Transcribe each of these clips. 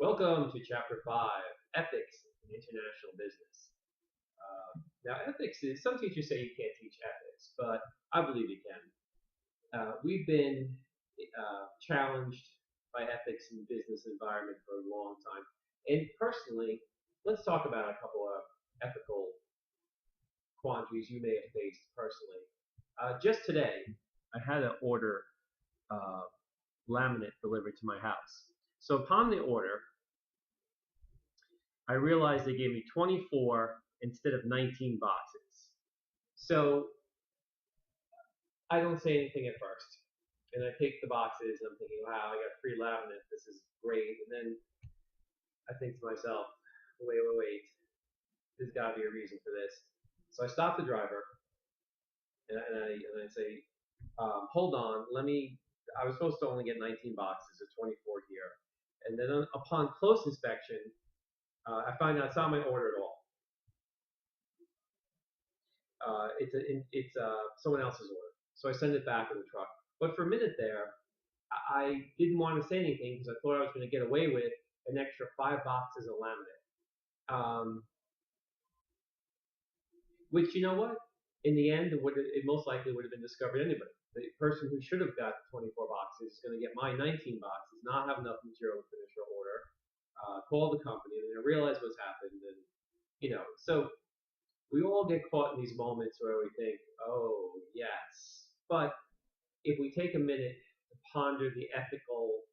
Welcome to Chapter 5, Ethics in International Business. Now, ethics is, some teachers say you can't teach ethics, but I believe you can. We've been challenged by ethics in the business environment for a long time. And personally, let's talk about a couple of ethical quandaries you may have faced personally. Just today, I had to order laminate delivered to my house. So upon the order, I realized they gave me 24 instead of 19 boxes. So I don't say anything at first. And I take the boxes and I'm thinking, wow, I got free laminate. This is great. And then I think to myself, wait. There's got to be a reason for this. So I stop the driver and I say, hold on, I was supposed to only get 19 boxes of 24 here. And then upon close inspection, I find out it's not my order at all. It's someone else's order. So I send it back in the truck. But for a minute there, I didn't want to say anything because I thought I was going to get away with an extra 5 boxes of laminate. Which, you know what? In the end, it most likely would have been discovered anyway. The person who should have got 24 boxes is going to get my 19 boxes, not have enough material to finish her order, call the company, and then realize what's happened. And, so we all get caught in these moments where we think, oh, yes. But if we take a minute to ponder the ethical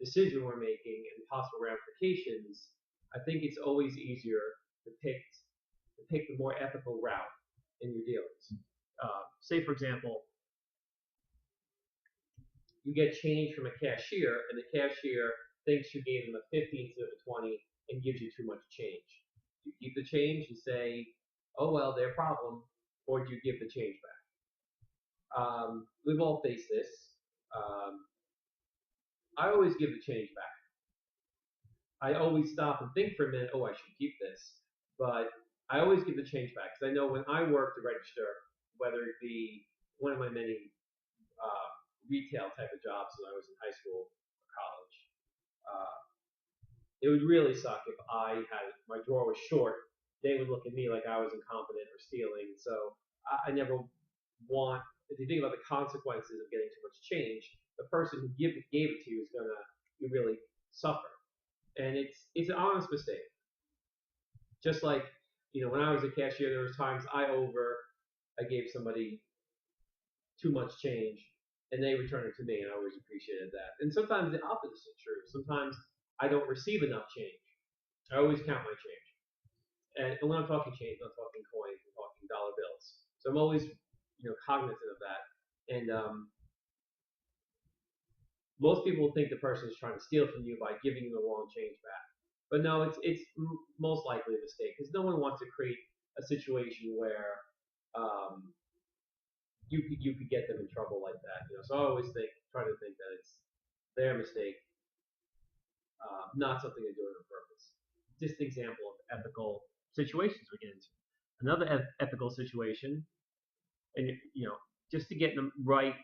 decision we're making and possible ramifications, I think it's always easier to pick the more ethical route in your dealings. Say, for example, you get change from a cashier, and the cashier thinks you gave them a 50 instead of a 20 and gives you too much change. Do you keep the change and say, oh, well, their problem, or do you give the change back? We've all faced this. I always give the change back. I always stop and think for a minute, oh, I should keep this. But I always give the change back because I know when I work to register, whether it be one of my many retail type of jobs when I was in high school or college, it would really suck if my drawer was short. They would look at me like I was incompetent or stealing. So I never want, if you think about the consequences of getting too much change, the person who gave it to you is going to really suffer. And it's an honest mistake. Just like, when I was a cashier, there was times I gave somebody too much change, and they returned it to me, and I always appreciated that. And sometimes the opposite is true. Sometimes I don't receive enough change. I always count my change. And when I'm talking change, I'm talking coins, I'm talking dollar bills. So I'm always, cognizant of that. And most people think the person is trying to steal from you by giving you the wrong change back. But no, it's most likely a mistake because no one wants to create a situation where you could get them in trouble like that. So I always try to think that it's their mistake, not something they're doing on purpose. Just an example of ethical situations we get into. Another ethical situation, and just to get in the right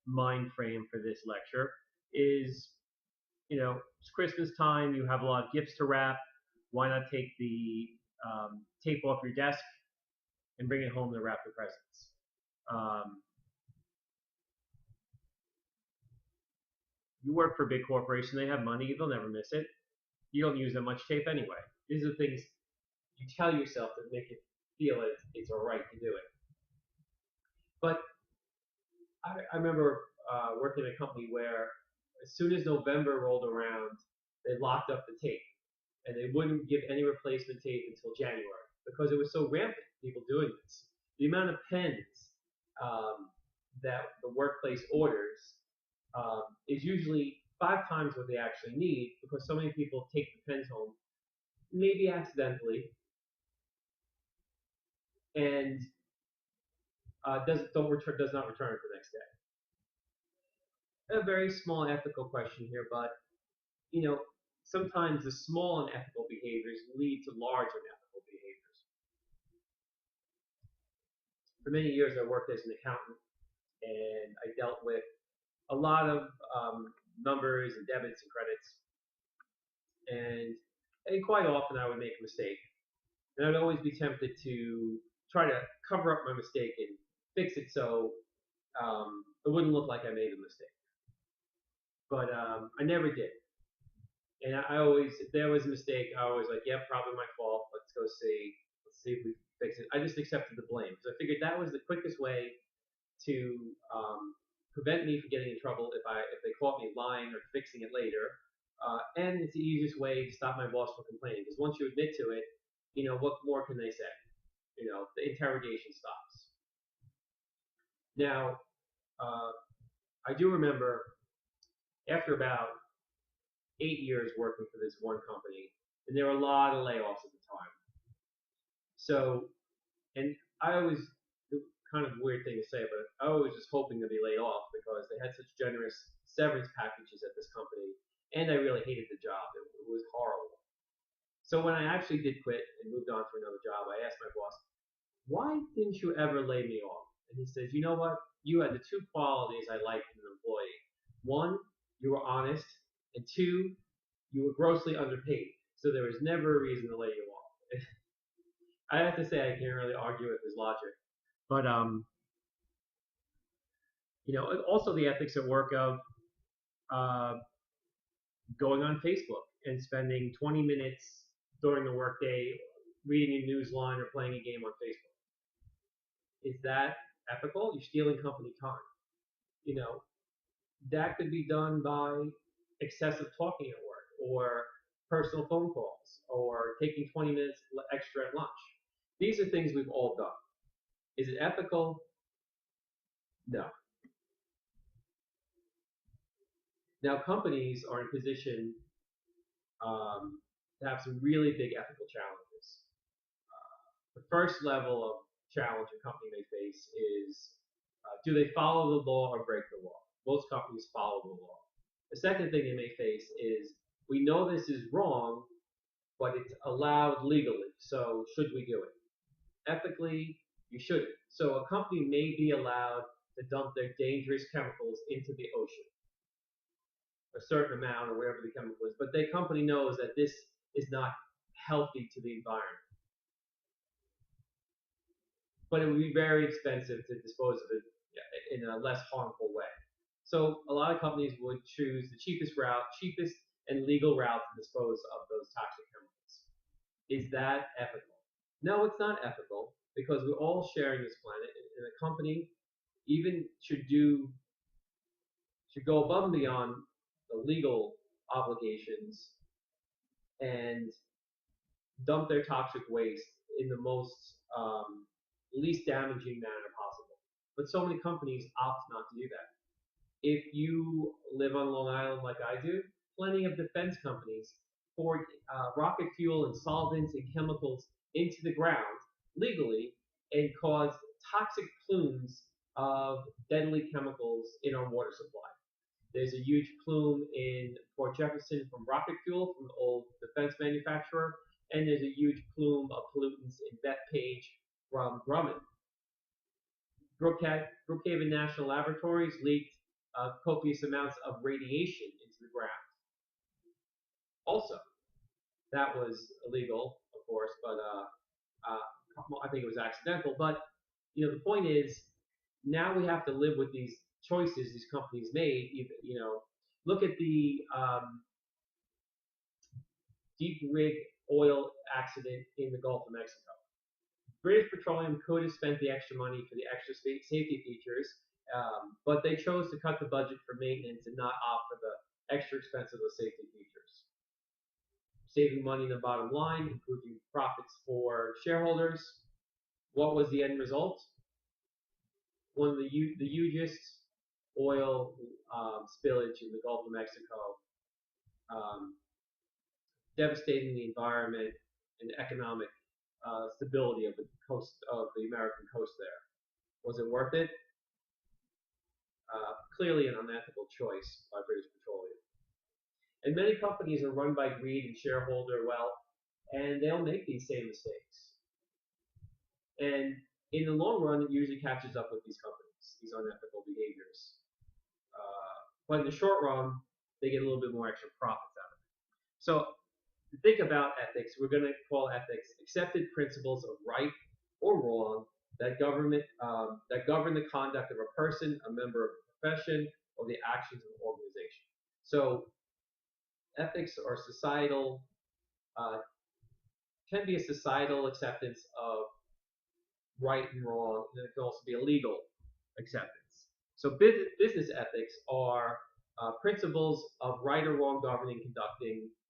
mind frame for this lecture, is it's Christmas time. You have a lot of gifts to wrap. Why not take the tape off your desk and bring it home to wrap the presents? You work for a big corporation. They have money. They'll never miss it. You don't use that much tape anyway. These are the things you tell yourself that make it feel that it's all right to do it. But I remember working in a company where as soon as November rolled around, they locked up the tape, and they wouldn't give any replacement tape until January because it was so rampant, people doing this. The amount of pens that the workplace orders is usually 5 times what they actually need because so many people take the pens home, maybe accidentally, and does not return it the next day. A very small ethical question here, but sometimes the small unethical behaviors lead to large unethical behaviors. For many years, I worked as an accountant, and I dealt with a lot of numbers and debits and credits. and quite often I would make a mistake, and I'd always be tempted to try to cover up my mistake and fix it so it wouldn't look like I made a mistake. But I never did. And I always, if there was a mistake, I always like, yeah, probably my fault. Let's go see. Let's see if we fix it. I just accepted the blame because I figured that was the quickest way to prevent me from getting in trouble if they caught me lying or fixing it later. And it's the easiest way to stop my boss from complaining because once you admit to it, what more can they say? The interrogation stops. Now, I do remember after about 8 years working for this one company, and there were a lot of layoffs at the time. So, and I always, kind of weird thing to say, but I was just hoping to be laid off because they had such generous severance packages at this company, and I really hated the job. It was horrible. So when I actually did quit and moved on to another job, I asked my boss, why didn't you ever lay me off? And he says, you know what? You had the two qualities I liked in an employee. One, you were honest, and two, you were grossly underpaid. So there was never a reason to lay you off. I have to say I can't really argue with his logic. But also the ethics at work of going on Facebook and spending 20 minutes during the workday reading a news line or playing a game on Facebook. Is that ethical? You're stealing company time. That could be done by excessive talking at work or personal phone calls or taking 20 minutes extra at lunch. These are things we've all done. Is it ethical? No. Now, companies are in position to have some really big ethical challenges. The first level of challenge a company may face is do they follow the law or break the law? Most companies follow the law. The second thing they may face is we know this is wrong, but it's allowed legally, so should we do it? Ethically, you shouldn't. So a company may be allowed to dump their dangerous chemicals into the ocean, a certain amount or whatever the chemical is, but the company knows that this is not healthy to the environment. But it would be very expensive to dispose of it in a less harmful way. So a lot of companies would choose the cheapest and legal route to dispose of those toxic chemicals. Is that ethical? No, it's not ethical because we're all sharing this planet, and a company even should go above and beyond the legal obligations and dump their toxic waste in the most least damaging manner possible. But so many companies opt not to do that. If you live on Long Island like I do, plenty of defense companies pour rocket fuel and solvents and chemicals into the ground legally and cause toxic plumes of deadly chemicals in our water supply. There's a huge plume in Port Jefferson from rocket fuel from the old defense manufacturer, and there's a huge plume of pollutants in Bethpage from Grumman. Brookhaven National Laboratories leaked copious amounts of radiation into the ground. Also, that was illegal, of course, but I think it was accidental. But the point is, now we have to live with these choices these companies made. Look at the deep rig oil accident in the Gulf of Mexico. British Petroleum could have spent the extra money for the extra safety features, but they chose to cut the budget for maintenance and not opt for the extra expense of those safety features. Saving money in the bottom line, improving profits for shareholders. What was the end result? One of the hugest oil spillage in the Gulf of Mexico, devastating the environment and the economic stability of the coast of the American coast there. Was it worth it? Clearly an unethical choice by British Petroleum. And many companies are run by greed and shareholder wealth, and they'll make these same mistakes. And in the long run, it usually catches up with these companies, these unethical behaviors. But in the short run, they get a little bit more extra profits out of it. So to think about ethics, we're going to call ethics accepted principles of right or wrong that govern the conduct of a person, a member of a profession, or the actions of an organization. So ethics are societal, uh, can be a societal acceptance of right and wrong, and it can also be a legal acceptance. So business ethics are principles of right or wrong governing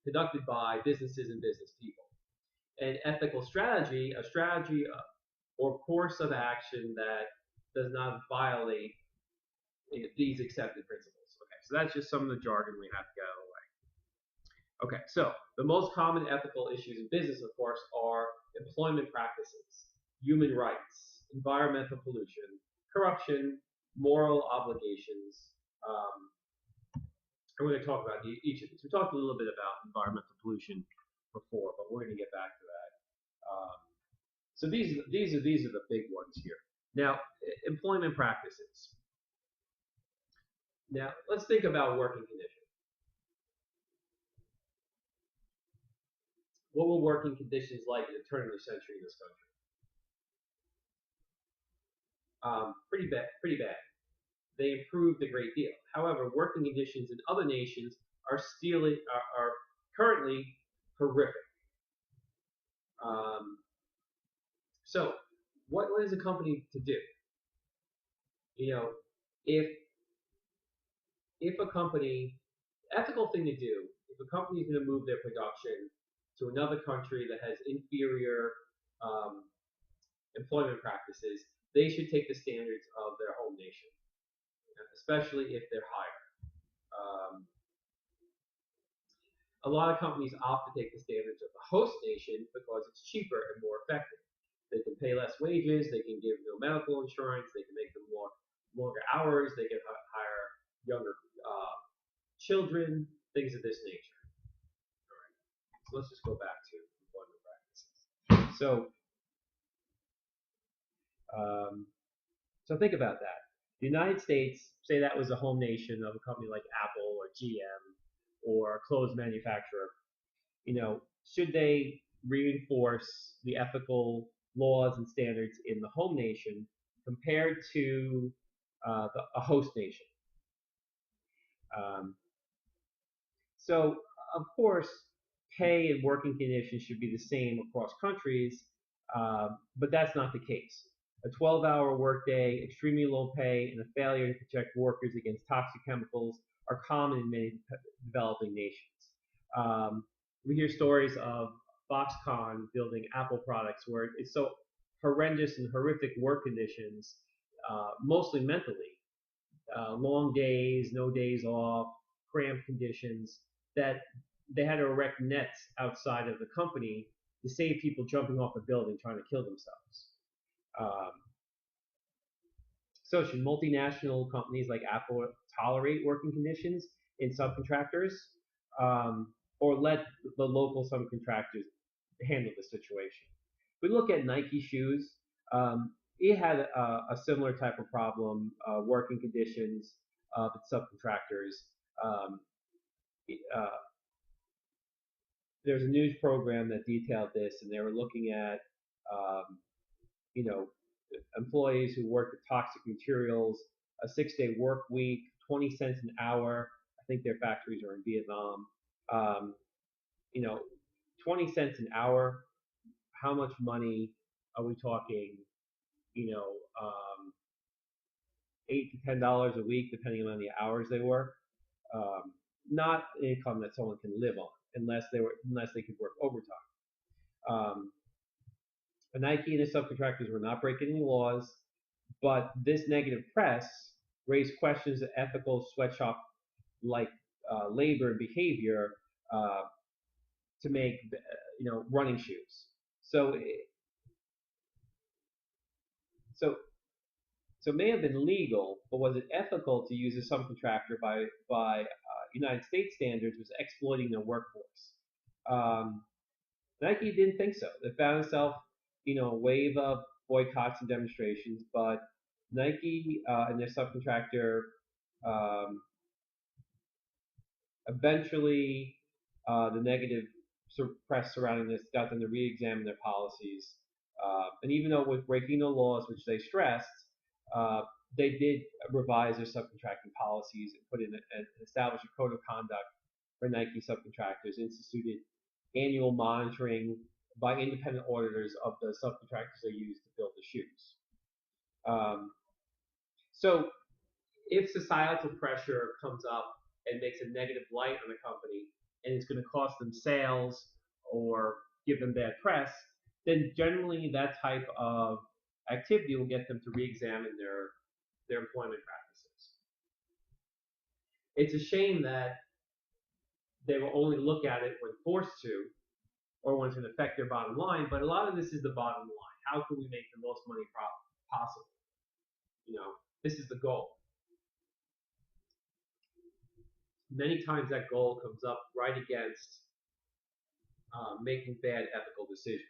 conducted by businesses and business people. An ethical strategy, a strategy or course of action that does not violate these accepted principles. Okay, so that's just some of the jargon we have to get out of the way. Okay, so the most common ethical issues in business, of course, are employment practices, human rights, environmental pollution, corruption, moral obligations. And we're going to talk about each of these. We talked a little bit about environmental pollution before, but we're going to get back to that. So these are the big ones here. Now, employment practices. Now, let's think about working conditions. What were working conditions like at the turn of the century in this country? Pretty bad. They improved a great deal. However, working conditions in other nations are currently horrific. So, what is a company to do? You know, if a company, ethical thing to do, if a company is going to move their production to another country that has inferior employment practices, they should take the standards of their home nation, especially if they're higher. A lot of companies opt to take the standards of the host nation because it's cheaper and more effective. They can pay less wages, they can give no medical insurance, they can make them longer hours, they can hire younger children, things of this nature. All right. So let's just go back to employment practices. So think about that. The United States, say that was a home nation of a company like Apple or GM or a clothes manufacturer. Should they reinforce the ethical laws and standards in the home nation compared to a host nation? So, of course, pay and working conditions should be the same across countries, but that's not the case. A 12-hour workday, extremely low pay, and a failure to protect workers against toxic chemicals are common in many developing nations. We hear stories of Foxconn building Apple products where it's so horrendous and horrific work conditions, mostly mentally, long days, no days off, cramped conditions, that they had to erect nets outside of the company to save people jumping off a building trying to kill themselves. So should multinational companies like Apple tolerate working conditions in subcontractors, or let the local subcontractors handle the situation? If we look at Nike shoes, it had a similar type of problem, working conditions with subcontractors. There's a news program that detailed this, and they were looking at, employees who work with toxic materials, a 6-day work week, 20 cents an hour. I think their factories are in Vietnam. 20 cents an hour. How much money are we talking? $8 to $10 a week, depending on the hours they work. Not an income that someone can live on, unless they could work overtime. Nike and its subcontractors were not breaking any laws, but this negative press raised questions of ethical sweatshop-like labor and behavior to make running shoes. So it may have been legal, but was it ethical to use a subcontractor by United States standards was exploiting their workforce? Nike didn't think so. They found itself, a wave of boycotts and demonstrations, but Nike and their subcontractor eventually the negative press surrounding this got them to re-examine their policies. And even though with breaking the laws, which they stressed, uh, they did revise their subcontracting policies and put in and establish a code of conduct for Nike subcontractors, instituted annual monitoring by independent auditors of the subcontractors they use to build the shoes. So if societal pressure comes up and makes a negative light on a company and it's going to cost them sales or give them bad press, then generally that type of activity will get them to re-examine their employment practices. It's a shame that they will only look at it when forced to, or when it's going to affect their bottom line, but a lot of this is the bottom line. How can we make the most money possible? This is the goal. Many times that goal comes up right against making bad ethical decisions.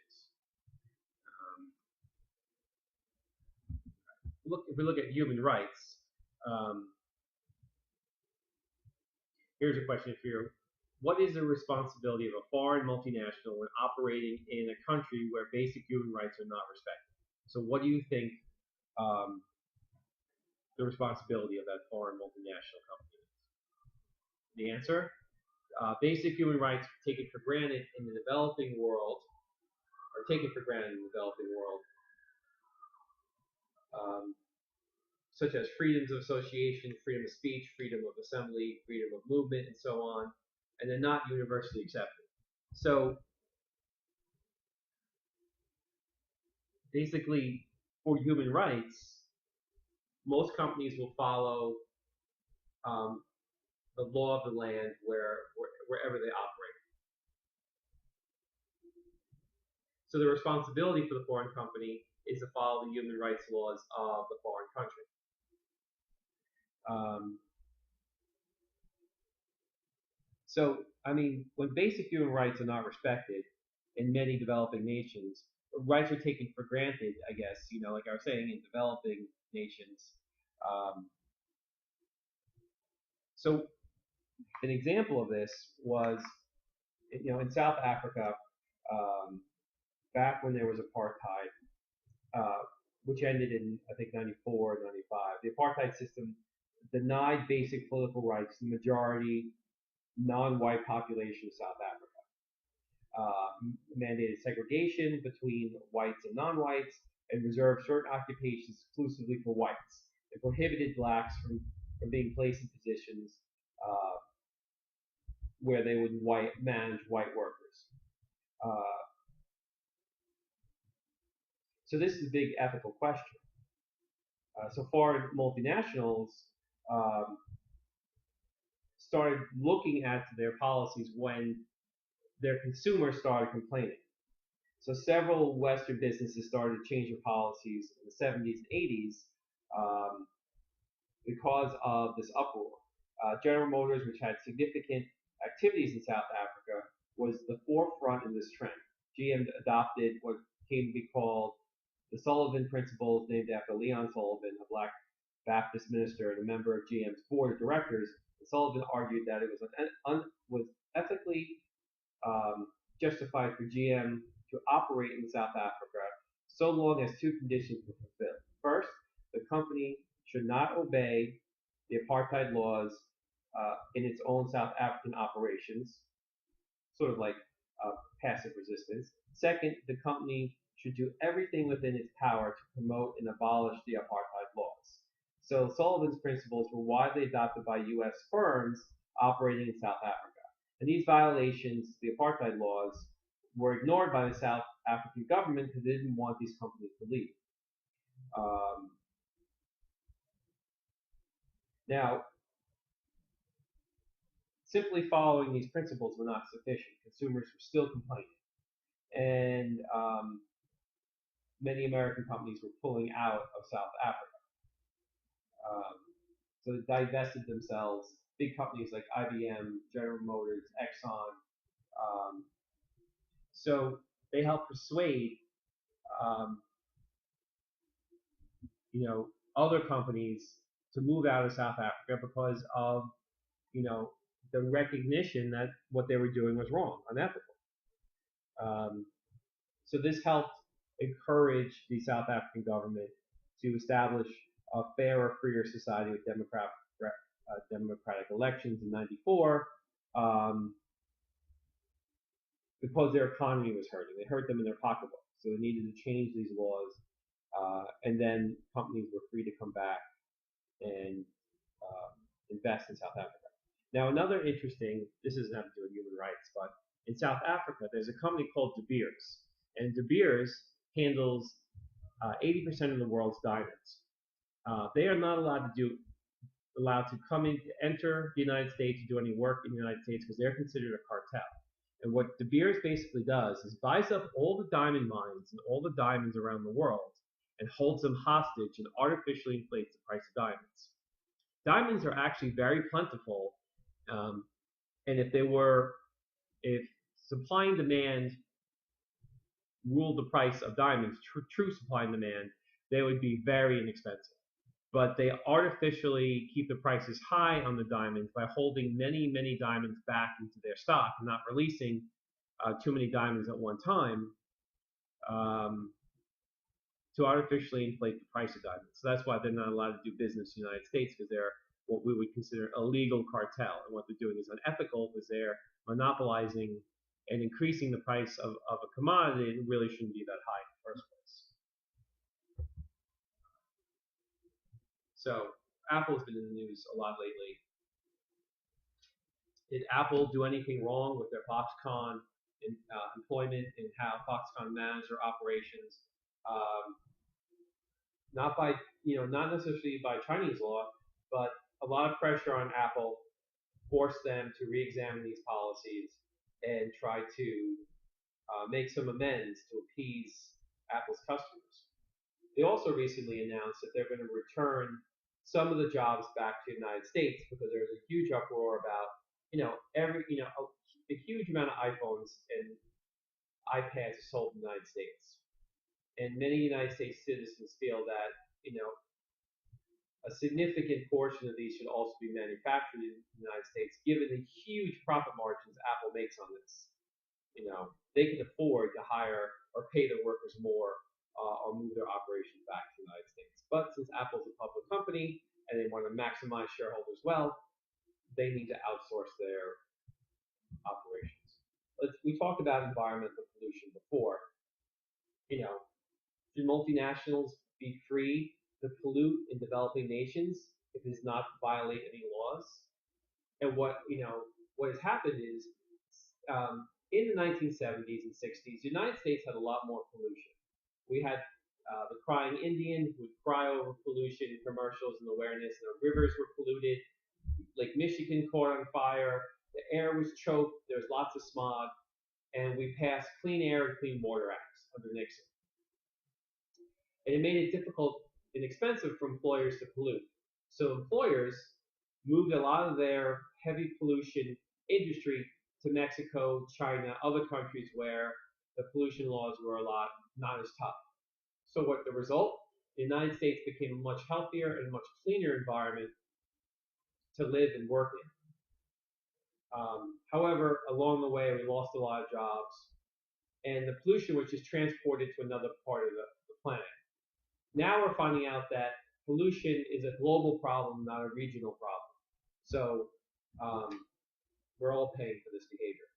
If we look at human rights, here's a question for you. What is the responsibility of a foreign multinational when operating in a country where basic human rights are not respected? So what do you think the responsibility of that foreign multinational company is? The answer? Basic human rights taken for granted in the developing world, or taken for granted in the developing world, such as freedoms of association, freedom of speech, freedom of assembly, freedom of movement, and so on, and they're not universally accepted. So basically, for human rights, most companies will follow the law of the land wherever they operate. So the responsibility for the foreign company is to follow the human rights laws of the foreign country. So, I mean, when basic human rights are not respected in many developing nations, rights are taken for granted, I guess, like I was saying, in developing nations. So an example of this was, in South Africa, back when there was apartheid, which ended in, I think, 94, 95. The apartheid system denied basic political rights to the majority non-white population of South Africa. Mandated segregation between whites and non-whites, and reserved certain occupations exclusively for whites. It prohibited blacks from being placed in positions where they would manage white workers. So this is a big ethical question. So foreign multinationals started looking at their policies when their consumers started complaining. So several Western businesses started to change their policies in the 70s and 80s because of this uproar. General Motors, which had significant activities in South Africa, was the forefront in this trend. GM adopted what came to be called the Sullivan Principle, named after Leon Sullivan, a black Baptist minister and a member of GM's board of directors. Sullivan argued that it was ethically justified for GM to operate in South Africa so long as two conditions were fulfilled. First, the company should not obey the apartheid laws in its own South African operations, sort of like passive resistance. Second, the company should do everything within its power to promote and abolish the apartheid laws. So Sullivan's principles were widely adopted by U.S. firms operating in South Africa. And these violations of the apartheid laws were ignored by the South African government because they didn't want these companies to leave. Now, simply following these principles were not sufficient. Consumers were still complaining. And many American companies were pulling out of South Africa. So they divested themselves. Big companies like IBM, General Motors, Exxon. So they helped persuade, other companies to move out of South Africa because of, the recognition that what they were doing was wrong, unethical. So this helped encourage the South African government to establish a fairer, freer society with democratic elections in '94, because their economy was hurting. They hurt them in their pocketbook, so they needed to change these laws, and then companies were free to come back and invest in South Africa. Now, another interesting, this doesn't have to do with human rights, but in South Africa, there's a company called De Beers, and De Beers handles 80% of the world's diamonds. They are not allowed to enter the United States to do any work in the United States because they're considered a cartel. And what De Beers basically does is buys up all the diamond mines and all the diamonds around the world and holds them hostage and artificially inflates the price of diamonds. Diamonds are actually very plentiful, and if supply and demand ruled the price of diamonds, true supply and demand, they would be very inexpensive. But they artificially keep the prices high on the diamonds by holding many, many diamonds back into their stock and not releasing too many diamonds at one time to artificially inflate the price of diamonds. So that's why they're not allowed to do business in the United States, because they're what we would consider a legal cartel. And what they're doing is unethical, because they're monopolizing and increasing the price of a commodity that really shouldn't be that high in the first place. So Apple's been in the news a lot lately. Did Apple do anything wrong with their Foxconn employment and how Foxconn managed their operations? Not necessarily by Chinese law, but a lot of pressure on Apple forced them to re-examine these policies and try to make some amends to appease Apple's customers. They also recently announced that they're going to return some of the jobs back to the United States because there's a huge uproar about, a huge amount of iPhones and iPads are sold in the United States. And many United States citizens feel that, a significant portion of these should also be manufactured in the United States, given the huge profit margins Apple makes on this. They can afford to hire or pay their workers more or move their operations back to the United States. But since Apple's a public company and they want to maximize shareholders' wealth, they need to outsource their operations. We talked about environmental pollution before. Should multinationals be free to pollute in developing nations if it does not violate any laws? And what has happened is, in the 1970s and 60s, the United States had a lot more pollution. We had the crying Indian who would cry over pollution in commercials and awareness, and the rivers were polluted. Lake Michigan caught on fire. The air was choked. There was lots of smog. And we passed Clean Air and Clean Water Acts under Nixon. And it made it difficult and expensive for employers to pollute. So employers moved a lot of their heavy pollution industry to Mexico, China, other countries where the pollution laws were not as tough. So what the result? The United States became a much healthier and much cleaner environment to live and work in. However, along the way, we lost a lot of jobs, and the pollution was just transported to another part of the planet. Now we're finding out that pollution is a global problem, not a regional problem. So we're all paying for this behavior.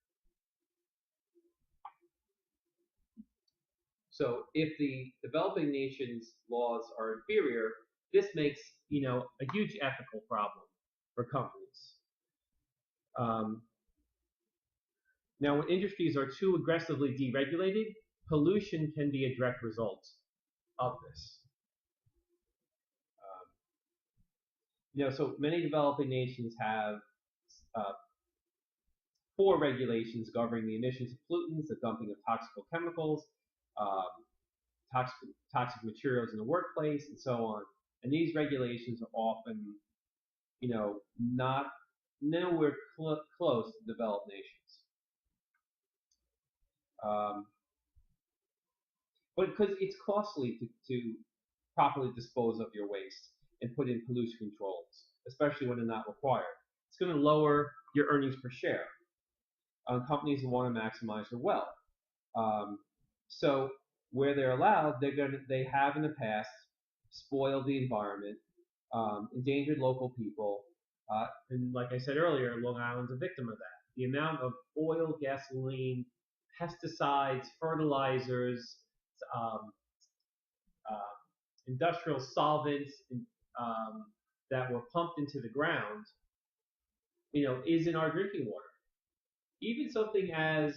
So if the developing nations' laws are inferior, this makes a huge ethical problem for companies. Now, when industries are too aggressively deregulated, pollution can be a direct result of this. So many developing nations have poor regulations governing the emissions of pollutants, the dumping of toxic chemicals, toxic materials in the workplace, and so on. And these regulations are often, not nowhere close to developed nations. But because it's costly to properly dispose of your waste and put in pollution controls, especially when they're not required. It's going to lower your earnings per share. Companies want to maximize their wealth. So where they're allowed, they have in the past spoiled the environment, endangered local people, and like I said earlier, Long Island's a victim of that. The amount of oil, gasoline, pesticides, fertilizers, um, uh, industrial solvents um, that were pumped into the ground, is in our drinking water. Even something as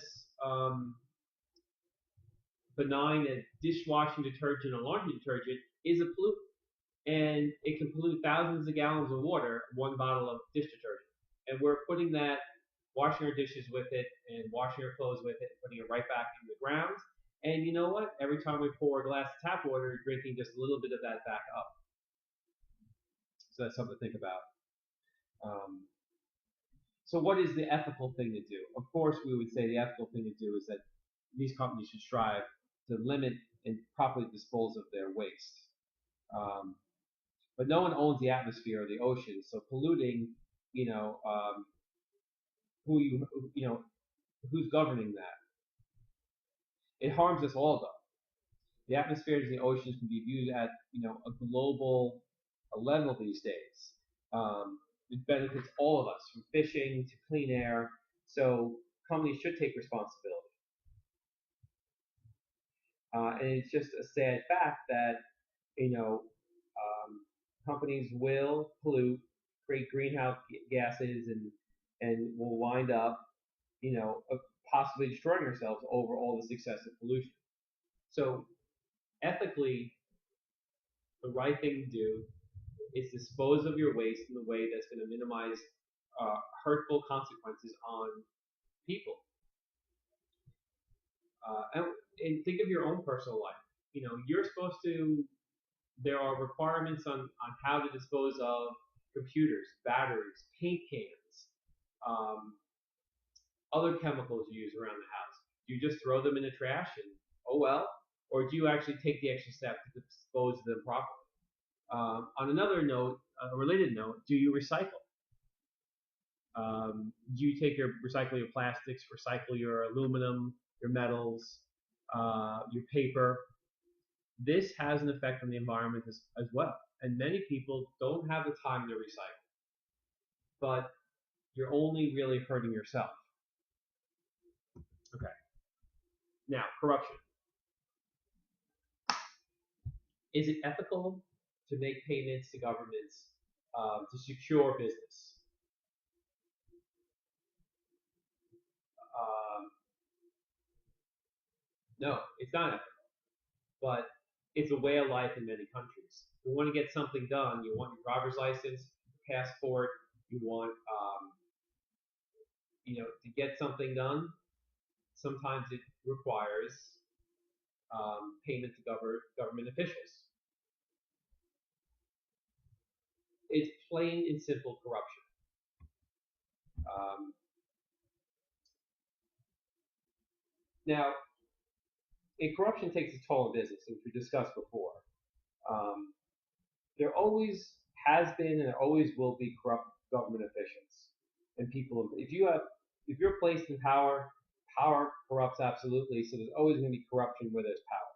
benign as dishwashing detergent or laundry detergent is a pollutant, and it can pollute thousands of gallons of water, one bottle of dish detergent. And we're putting that, washing our dishes with it, and washing our clothes with it, and putting it right back in the ground. And you know what? Every time we pour a glass of tap water, we're drinking just a little bit of that back up. So that's something to think about. So what is the ethical thing to do? Of course, we would say the ethical thing to do is that these companies should strive to limit and properly dispose of their waste. But no one owns the atmosphere or the ocean, so polluting, who's governing that? It harms us all, though. The atmospheres and the oceans can be viewed at, a global level these days. It benefits all of us, from fishing to clean air. So companies should take responsibility. And it's just a sad fact that, companies will pollute, create greenhouse gases, and will wind up, possibly destroying ourselves over all this excessive pollution. So ethically, the right thing to do is dispose of your waste in a way that's going to minimize hurtful consequences on people. And think of your own personal life. You're supposed to. There are requirements on how to dispose of computers, batteries, paint cans, other chemicals you use around the house. Do you just throw them in the trash and oh well, or do you actually take the extra step to dispose of them properly? On another note, a related note, do you recycle? Do you recycle your plastics, recycle your aluminum, your metals, your paper? This has an effect on the environment as well. And many people don't have the time to recycle. But you're only really hurting yourself. Okay. Now, corruption. Is it ethical to make payments to governments to secure business? No, it's not ethical. But it's a way of life in many countries. You want to get something done. You want your driver's license, passport. You want, to get something done. Sometimes it requires payment to government officials. It's plain and simple corruption. Now, corruption takes its toll on business, which we discussed before. There always has been and there always will be corrupt government officials and people. If you're placed in power, power corrupts absolutely. So there's always going to be corruption where there's power.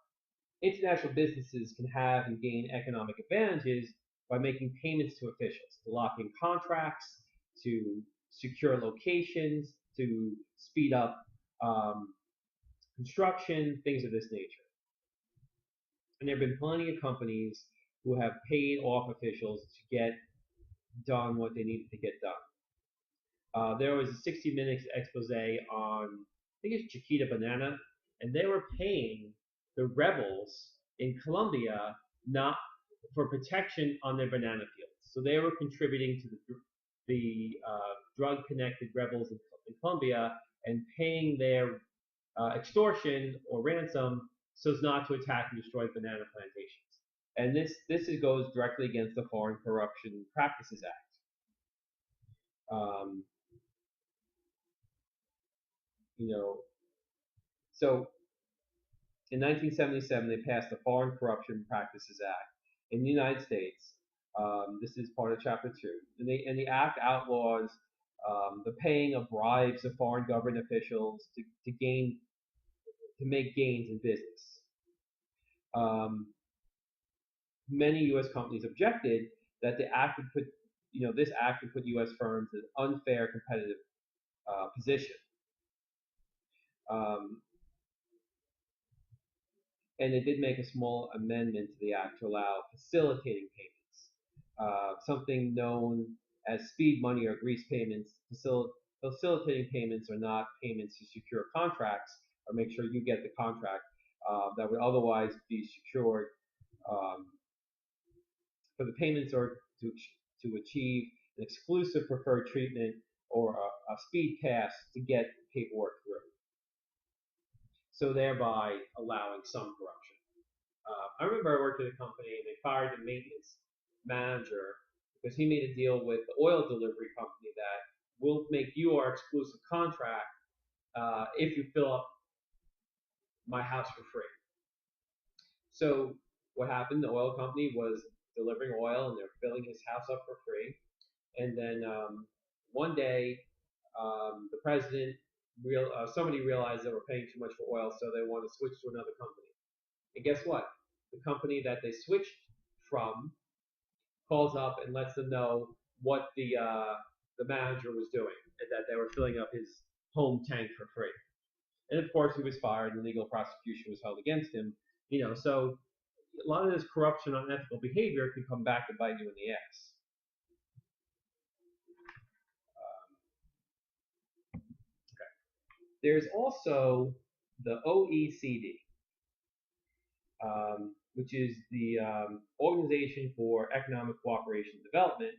International businesses can have and gain economic advantages by making payments to officials, to lock in contracts, to secure locations, to speed up construction, things of this nature. And there have been plenty of companies who have paid off officials to get done what they needed to get done. There was a 60 Minutes expose on, I think it's Chiquita Banana, and they were paying the rebels in Colombia not for protection on their banana fields. So they were contributing to the drug-connected rebels in Colombia and paying their extortion or ransom so as not to attack and destroy banana plantations. And this goes directly against the Foreign Corruption Practices Act. So in 1977 they passed the Foreign Corruption Practices Act in the United States. This is part of Chapter 2, and the act outlaws the paying of bribes of foreign government officials to gain to make gains in business. Many U.S. companies objected that the act would put, this act would put U.S. firms in an unfair competitive position. And it did make a small amendment to the act to allow facilitating payments, something known as speed money or grease payments. Facilitating payments are not payments to secure contracts or make sure you get the contract that would otherwise be secured. For the payments are to achieve an exclusive preferred treatment or a speed pass to get paperwork through, so thereby allowing some corruption. I remember I worked at a company and they fired the maintenance manager because he made a deal with the oil delivery company that will make you our exclusive contract if you fill up my house for free. So what happened? The oil company was delivering oil and they're filling his house up for free. And then one day, the president, somebody realized they were paying too much for oil, so they want to switch to another company. And guess what? The company that they switched from calls up and lets them know what the manager was doing, and that they were filling up his home tank for free. And of course, he was fired, and legal prosecution was held against him. So a lot of this corruption, unethical behavior can come back to bite you in the ass. There's also the OECD, which is the Organization for Economic Cooperation and Development,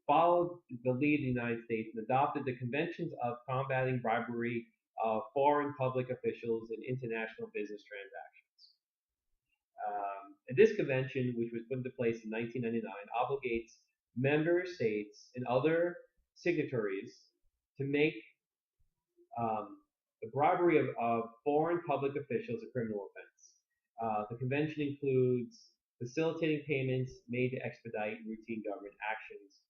followed the lead of the United States and adopted the Conventions of Combating Bribery of Foreign Public Officials in International Business Transactions. And this convention, which was put into place in 1999, obligates member states and other signatories to make the bribery of foreign public officials a criminal offense. The convention includes facilitating payments made to expedite routine government actions.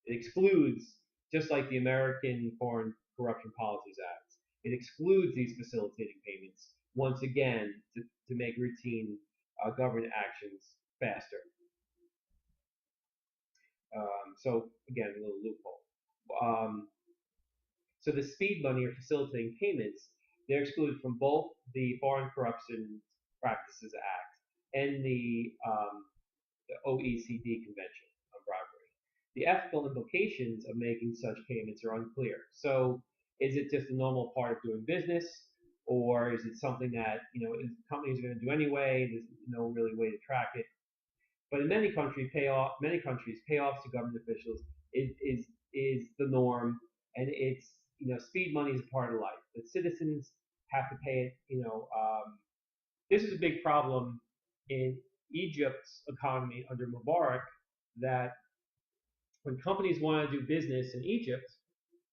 It excludes, just like the American Foreign Corruption Policies Act, it excludes these facilitating payments, once again, to make routine government actions faster. So again, a little loophole. So the speed money or facilitating payments, they're excluded from both the Foreign Corruption Practices Act and the OECD Convention on Bribery. The ethical implications of making such payments are unclear. So is it just a normal part of doing business, or is it something that companies are going to do anyway? There's no really way to track it. But in many countries, payoffs to government officials is the norm, and it's speed money is a part of life. That citizens have to pay it. This is a big problem in Egypt's economy under Mubarak, that when companies want to do business in Egypt,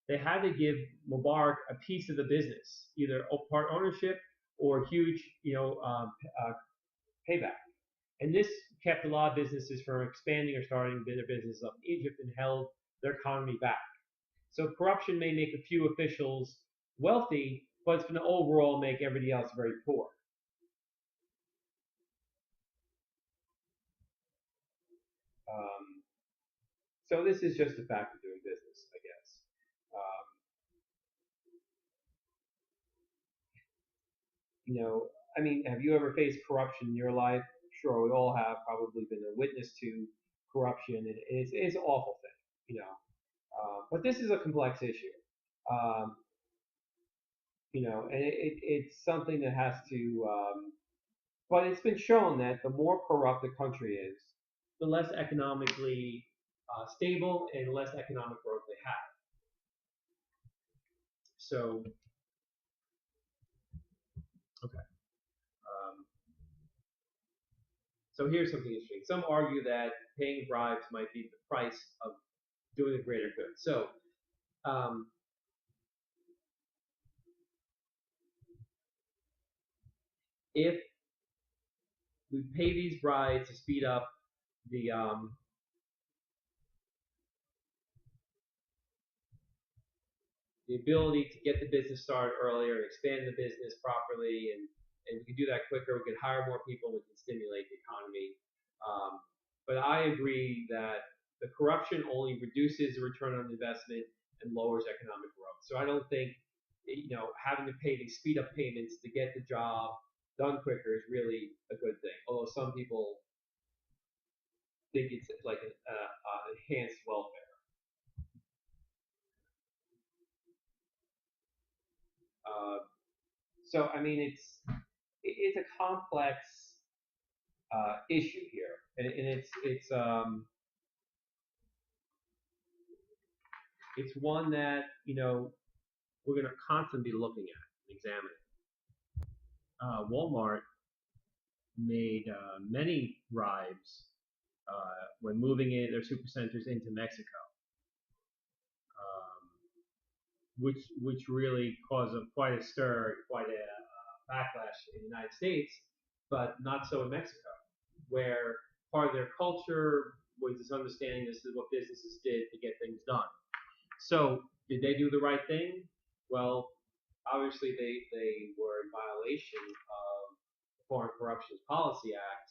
they had to give Mubarak a piece of the business, either part ownership or huge, payback. And this kept a lot of businesses from expanding or starting their business up in Egypt and held their economy back. So corruption may make a few officials wealthy, but it's going to overall make everybody else very poor. So this is just a fact of doing business, I guess. Have you ever faced corruption in your life? Sure, we all have probably been a witness to corruption, and it's an awful thing, but this is a complex issue, and it's something that has to, but it's been shown that the more corrupt a country is, the less economically stable and less economic growth they have. So, okay. So here's something interesting. Some argue that paying bribes might be the price of doing a greater good. So, if we pay these bribes to speed up the the ability to get the business started earlier and expand the business properly, and we can do that quicker. We can hire more people. We can stimulate the economy. Um, but I agree that the corruption only reduces the return on investment and lowers economic growth. So I don't think having to pay these speed up payments to get the job done quicker is really a good thing. Although some people think it's like an enhanced welfare. Uh, so I mean, it's a complex issue here, and it's one that we're going to constantly be looking at and examining. Walmart made many bribes when moving in their supercenters into Mexico, which really caused quite a stir, quite a backlash in the United States, but not so in Mexico, where part of their culture was this understanding this is what businesses did to get things done. So did they do the right thing? Well, obviously they were in violation of the Foreign Corrupt Policy Act,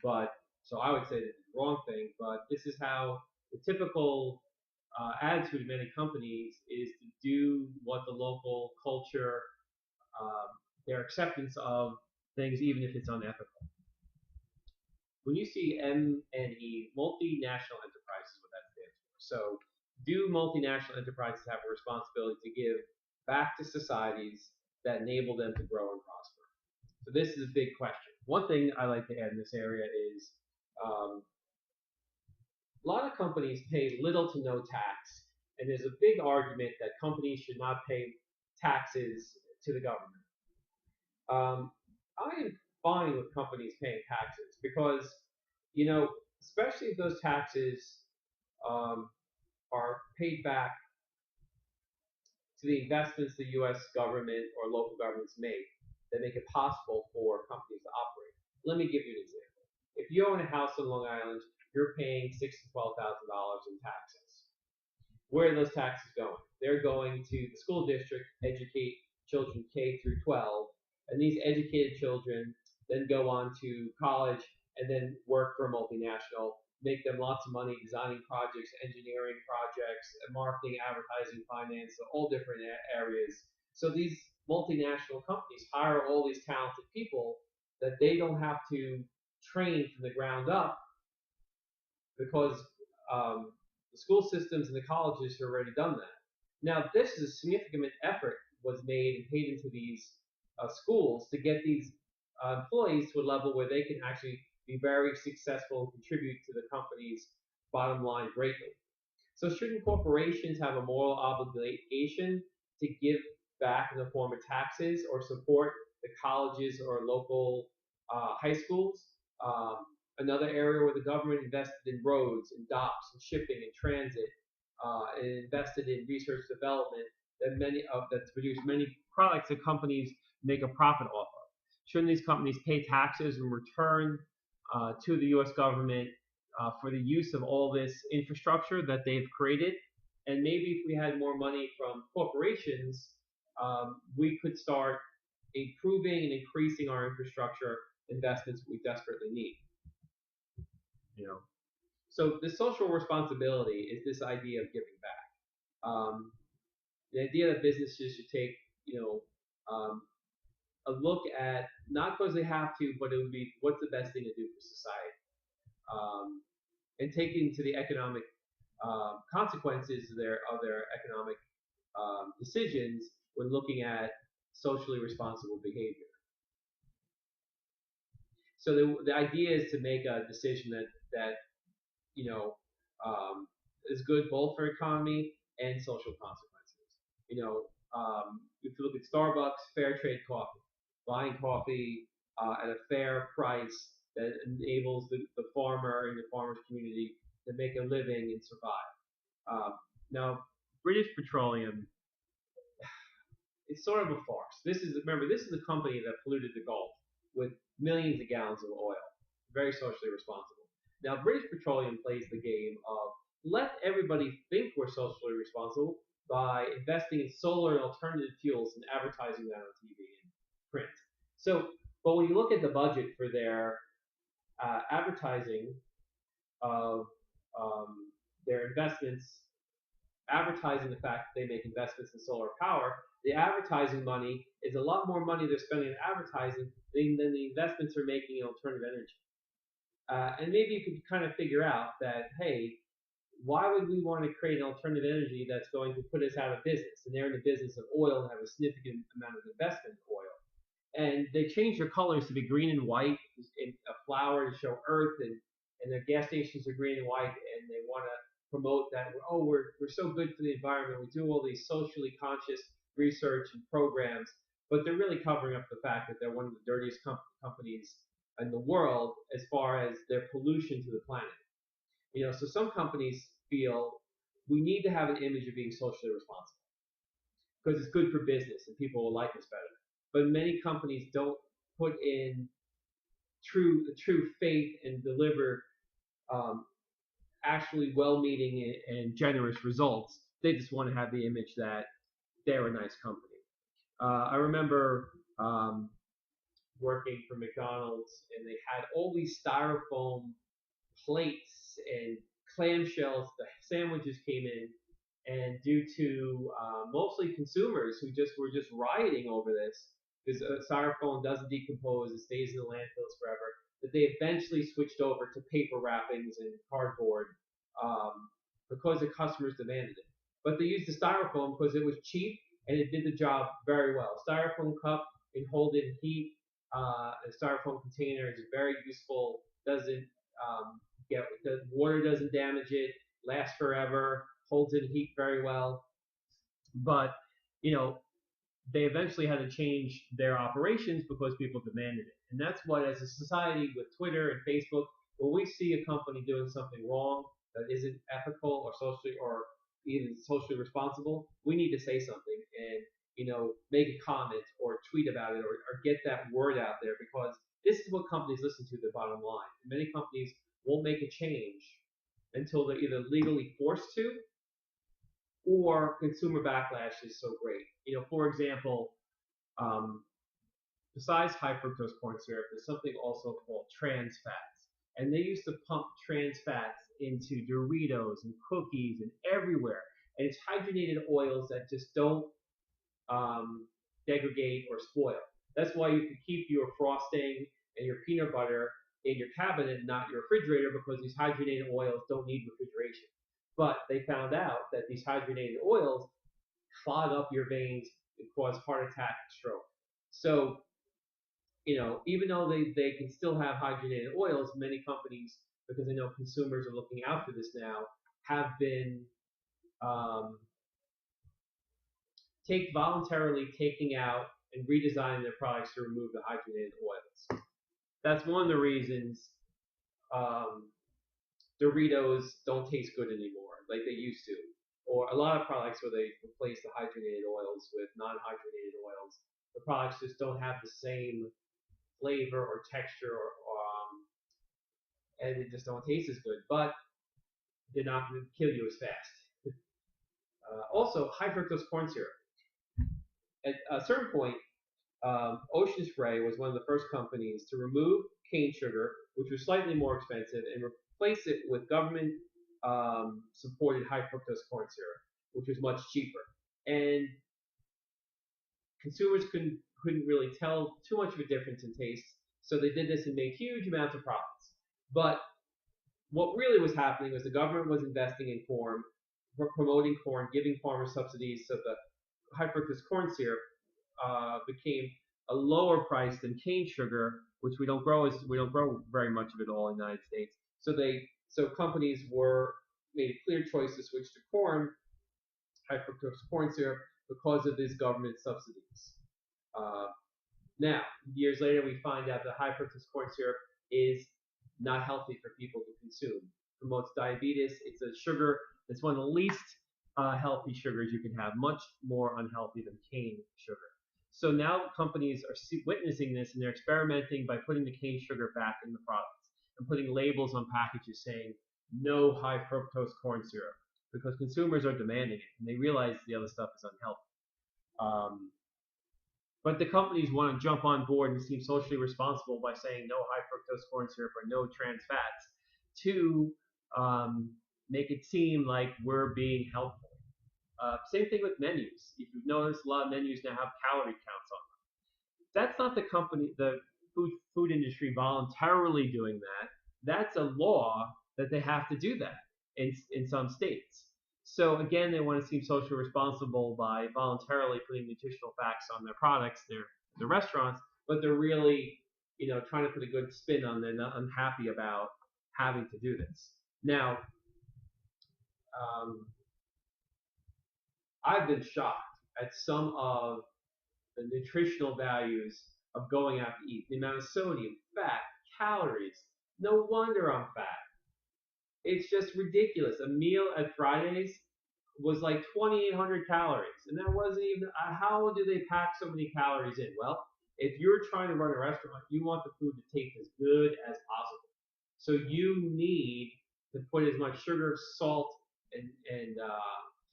but so I would say this is the wrong thing, but this is how the typical attitude of many companies is to do what the local culture, their acceptance of things, even if it's unethical. When you see M&E, multinational enterprises, what that stands for. So do multinational enterprises have a responsibility to give back to societies that enable them to grow and prosper? So this is a big question. One thing I like to add in this area is a lot of companies pay little to no tax, and there's a big argument that companies should not pay taxes to the government. I am fine with companies paying taxes because, especially if those taxes are paid back to the investments the U.S. government or local governments make that make it possible for companies to operate. Let me give you an example. If you own a house on Long Island, you're paying $6,000 to $12,000 in taxes. Where are those taxes going? They're going to the school district, educate children K through 12, and these educated children then go on to college and then work for a multinational, make them lots of money designing projects, engineering projects, marketing, advertising, finance, all different areas. So these multinational companies hire all these talented people that they don't have to train from the ground up because the school systems and the colleges have already done that. Now, this is a significant effort was made and paid into these schools to get these employees to a level where they can actually be very successful and contribute to the company's bottom line greatly. So shouldn't corporations have a moral obligation to give back in the form of taxes or support the colleges or local high schools? Another area where the government invested in roads and docks and shipping and transit and invested in research development that's produced many products that companies make a profit off of. Shouldn't these companies pay taxes in return to the U.S. government for the use of all this infrastructure that they've created? And maybe if we had more money from corporations, we could start improving and increasing our infrastructure investments we desperately need. So the social responsibility is this idea of giving back. The idea that businesses should take, a look at, not because they have to, but it would be what's the best thing to do for society, and take into the economic consequences of their economic decisions when looking at socially responsible behavior. So the idea is to make a decision that is good both for economy and social consequences. If you look at Starbucks, fair trade coffee, buying coffee at a fair price that enables the farmer and the farmer's community to make a living and survive. Now, British Petroleum, it's sort of a farce. This is a company that polluted the Gulf with millions of gallons of oil, very socially responsible. Now, British Petroleum plays the game of let everybody think we're socially responsible, by investing in solar and alternative fuels and advertising that on TV and print. So, but when you look at the budget for their advertising of their investments, advertising the fact that they make investments in solar power, the advertising money is a lot more money they're spending on advertising than the investments they're making in alternative energy. And maybe you could kind of figure out that, hey, why would we want to create an alternative energy that's going to put us out of business? And they're in the business of oil and have a significant amount of investment in oil. And they change their colors to be green and white, in a flower to show earth, and their gas stations are green and white, and they want to promote that, oh, we're so good for the environment, we do all these socially conscious research and programs, but they're really covering up the fact that they're one of the dirtiest companies in the world as far as their pollution to the planet. So some companies feel we need to have an image of being socially responsible because it's good for business and people will like us better. But many companies don't put in the true faith and deliver actually well-meaning and generous results. They just want to have the image that they're a nice company. I remember working for McDonald's, and they had all these styrofoam plates and clamshells. The sandwiches came in, and due to mostly consumers who were just rioting over this, because styrofoam doesn't decompose, it stays in the landfills forever, that they eventually switched over to paper wrappings and cardboard because the customers demanded it. But they used the styrofoam because it was cheap and it did the job very well. Styrofoam cup can hold in heat. A styrofoam container is very useful. Doesn't the water doesn't damage it. Lasts forever. Holds in heat very well. But they eventually had to change their operations because people demanded it. And that's what, as a society with Twitter and Facebook, when we see a company doing something wrong that isn't ethical or socially or even socially responsible, we need to say something and make a comment or tweet about it or get that word out there, because this is what companies listen to, the bottom line. And many companies won't make a change until they're either legally forced to or consumer backlash is so great. For example, besides high fructose corn syrup, there's something also called trans fats. And they used to pump trans fats into Doritos and cookies and everywhere. And it's hydrogenated oils that just don't degrade or spoil. That's why you can keep your frosting and your peanut butter in your cabinet, not your refrigerator, because these hydrogenated oils don't need refrigeration. But they found out that these hydrogenated oils clog up your veins and cause heart attack and stroke. So, even though they can still have hydrogenated oils, many companies, because they know consumers are looking out for this now, have been voluntarily taking out and redesigning their products to remove the hydrogenated oils. That's one of the reasons Doritos don't taste good anymore like they used to. Or a lot of products where they replace the hydrogenated oils with non-hydrogenated oils, the products just don't have the same flavor or texture, and they just don't taste as good. But they're not going to kill you as fast. Also, high fructose corn syrup. At a certain point, Ocean Spray was one of the first companies to remove cane sugar, which was slightly more expensive, and replace it with government supported high fructose corn syrup, which was much cheaper. And consumers couldn't really tell too much of a difference in taste, so they did this and made huge amounts of profits. But what really was happening was the government was investing in corn, promoting corn, giving farmers subsidies, so the high fructose corn syrup became a lower price than cane sugar, which we don't grow very much of it all in the United States. So companies made a clear choice to switch to corn, high fructose corn syrup, because of these government subsidies. Now, years later, we find out that high fructose corn syrup is not healthy for people to consume. It promotes diabetes. It's a sugar that's one of the least healthy sugars you can have, much more unhealthy than cane sugar. So now companies are witnessing this, and they're experimenting by putting the cane sugar back in the products and putting labels on packages saying no high fructose corn syrup, because consumers are demanding it and they realize the other stuff is unhealthy. But the companies want to jump on board and seem socially responsible by saying no high fructose corn syrup or no trans fats to make it seem like we're being helpful. Same thing with menus. If you've noticed, a lot of menus now have calorie counts on them. That's not the food industry voluntarily doing that. That's a law that they have to do that in some states. So again, they want to seem socially responsible by voluntarily putting nutritional facts on their products, their restaurants, but they're really, trying to put a good spin on. They're not unhappy about having to do this. Now, I've been shocked at some of the nutritional values of going out to eat. The amount of sodium, fat, calories. No wonder I'm fat. It's just ridiculous. A meal at Fridays was like 2,800 calories. And that wasn't even, how do they pack so many calories in? Well, if you're trying to run a restaurant, you want the food to taste as good as possible. So you need to put as much sugar, salt, and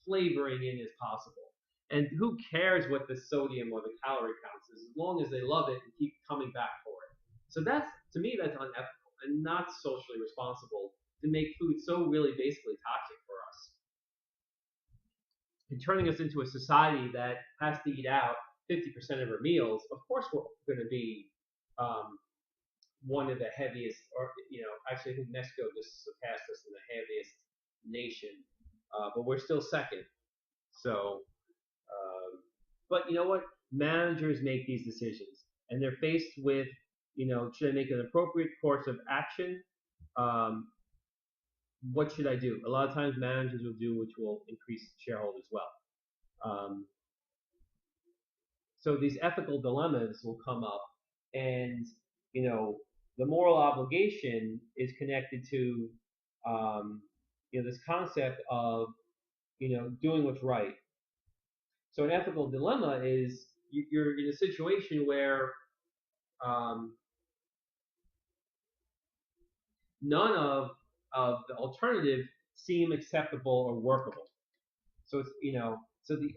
flavoring in as possible. And who cares what the sodium or the calorie counts is, as long as they love it and keep coming back for it. So to me, that's unethical and not socially responsible to make food so really basically toxic for us. And turning us into a society that has to eat out 50% of our meals, of course we're going to be one of the heaviest, or actually I think Mexico just surpassed us in the heaviest nation, but we're still second. So, but you know what? Managers make these decisions, and they're faced with, should I make an appropriate course of action? What should I do? A lot of times managers will do which will increase shareholders' wealth. So these ethical dilemmas will come up, and the moral obligation is connected to this concept of doing what's right. So an ethical dilemma is you're in a situation where none of the alternative seem acceptable or workable. So it's so the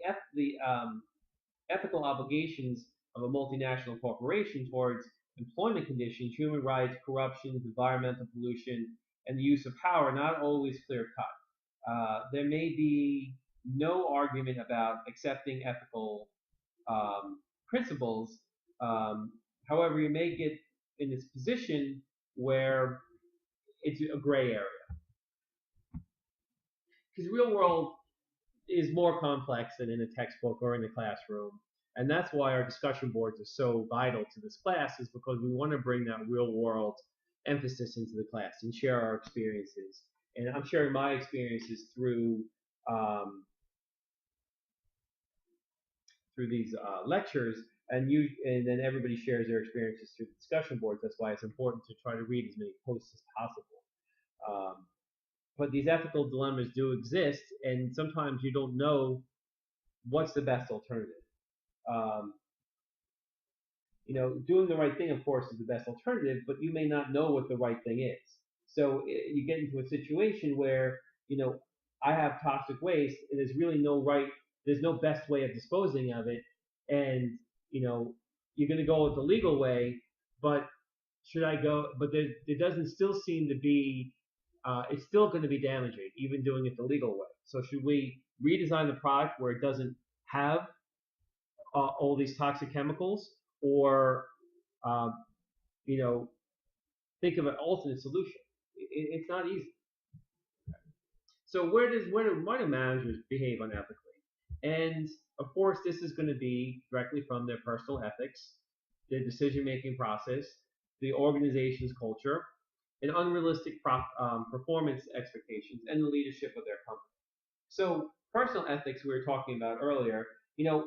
ethical obligations of a multinational corporation towards employment conditions, human rights, corruption, environmental pollution, and the use of power are not always clear cut. There may be no argument about accepting ethical principles. However, you may get in this position where it's a gray area. Because real world is more complex than in a textbook or in the classroom. And that's why our discussion boards are so vital to this class, is because we want to bring that real world emphasis into the class and share our experiences. And I'm sharing my experiences through these lectures, and then everybody shares their experiences through the discussion boards. That's why it's important to try to read as many posts as possible. But these ethical dilemmas do exist, and sometimes you don't know what's the best alternative. Doing the right thing, of course, is the best alternative, but you may not know what the right thing is. So you get into a situation where, I have toxic waste, and there's no best way of disposing of it, and, you're going to go with the legal way, but there doesn't still seem to be, it's still going to be damaging, even doing it the legal way. So should we redesign the product where it doesn't have all these toxic chemicals, or think of an alternate solution? It's not easy. So why do managers behave unethically? And of course, this is going to be directly from their personal ethics, their decision-making process, the organization's culture, and unrealistic performance expectations, and the leadership of their company. So personal ethics we were talking about earlier,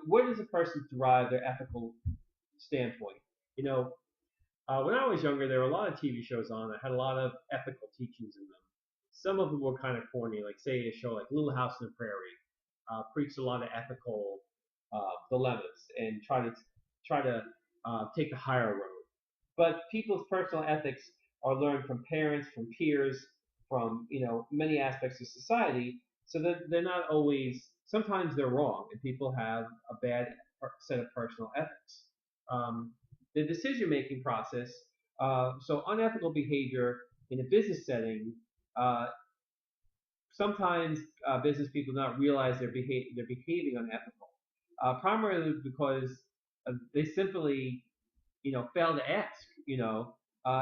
where does a person derive their ethical standpoint? When I was younger, there were a lot of TV shows on that had a lot of ethical teachings in them. Some of them were kind of corny, like say a show like Little House on the Prairie, preached a lot of ethical dilemmas and try to take the higher road. But people's personal ethics are learned from parents, from peers, from many aspects of society. So they're not always. Sometimes they're wrong, and people have a bad set of personal ethics. The decision-making process. So unethical behavior in a business setting. Uh, Sometimes business people do not realize they're behaving unethical, primarily because they simply, fail to ask,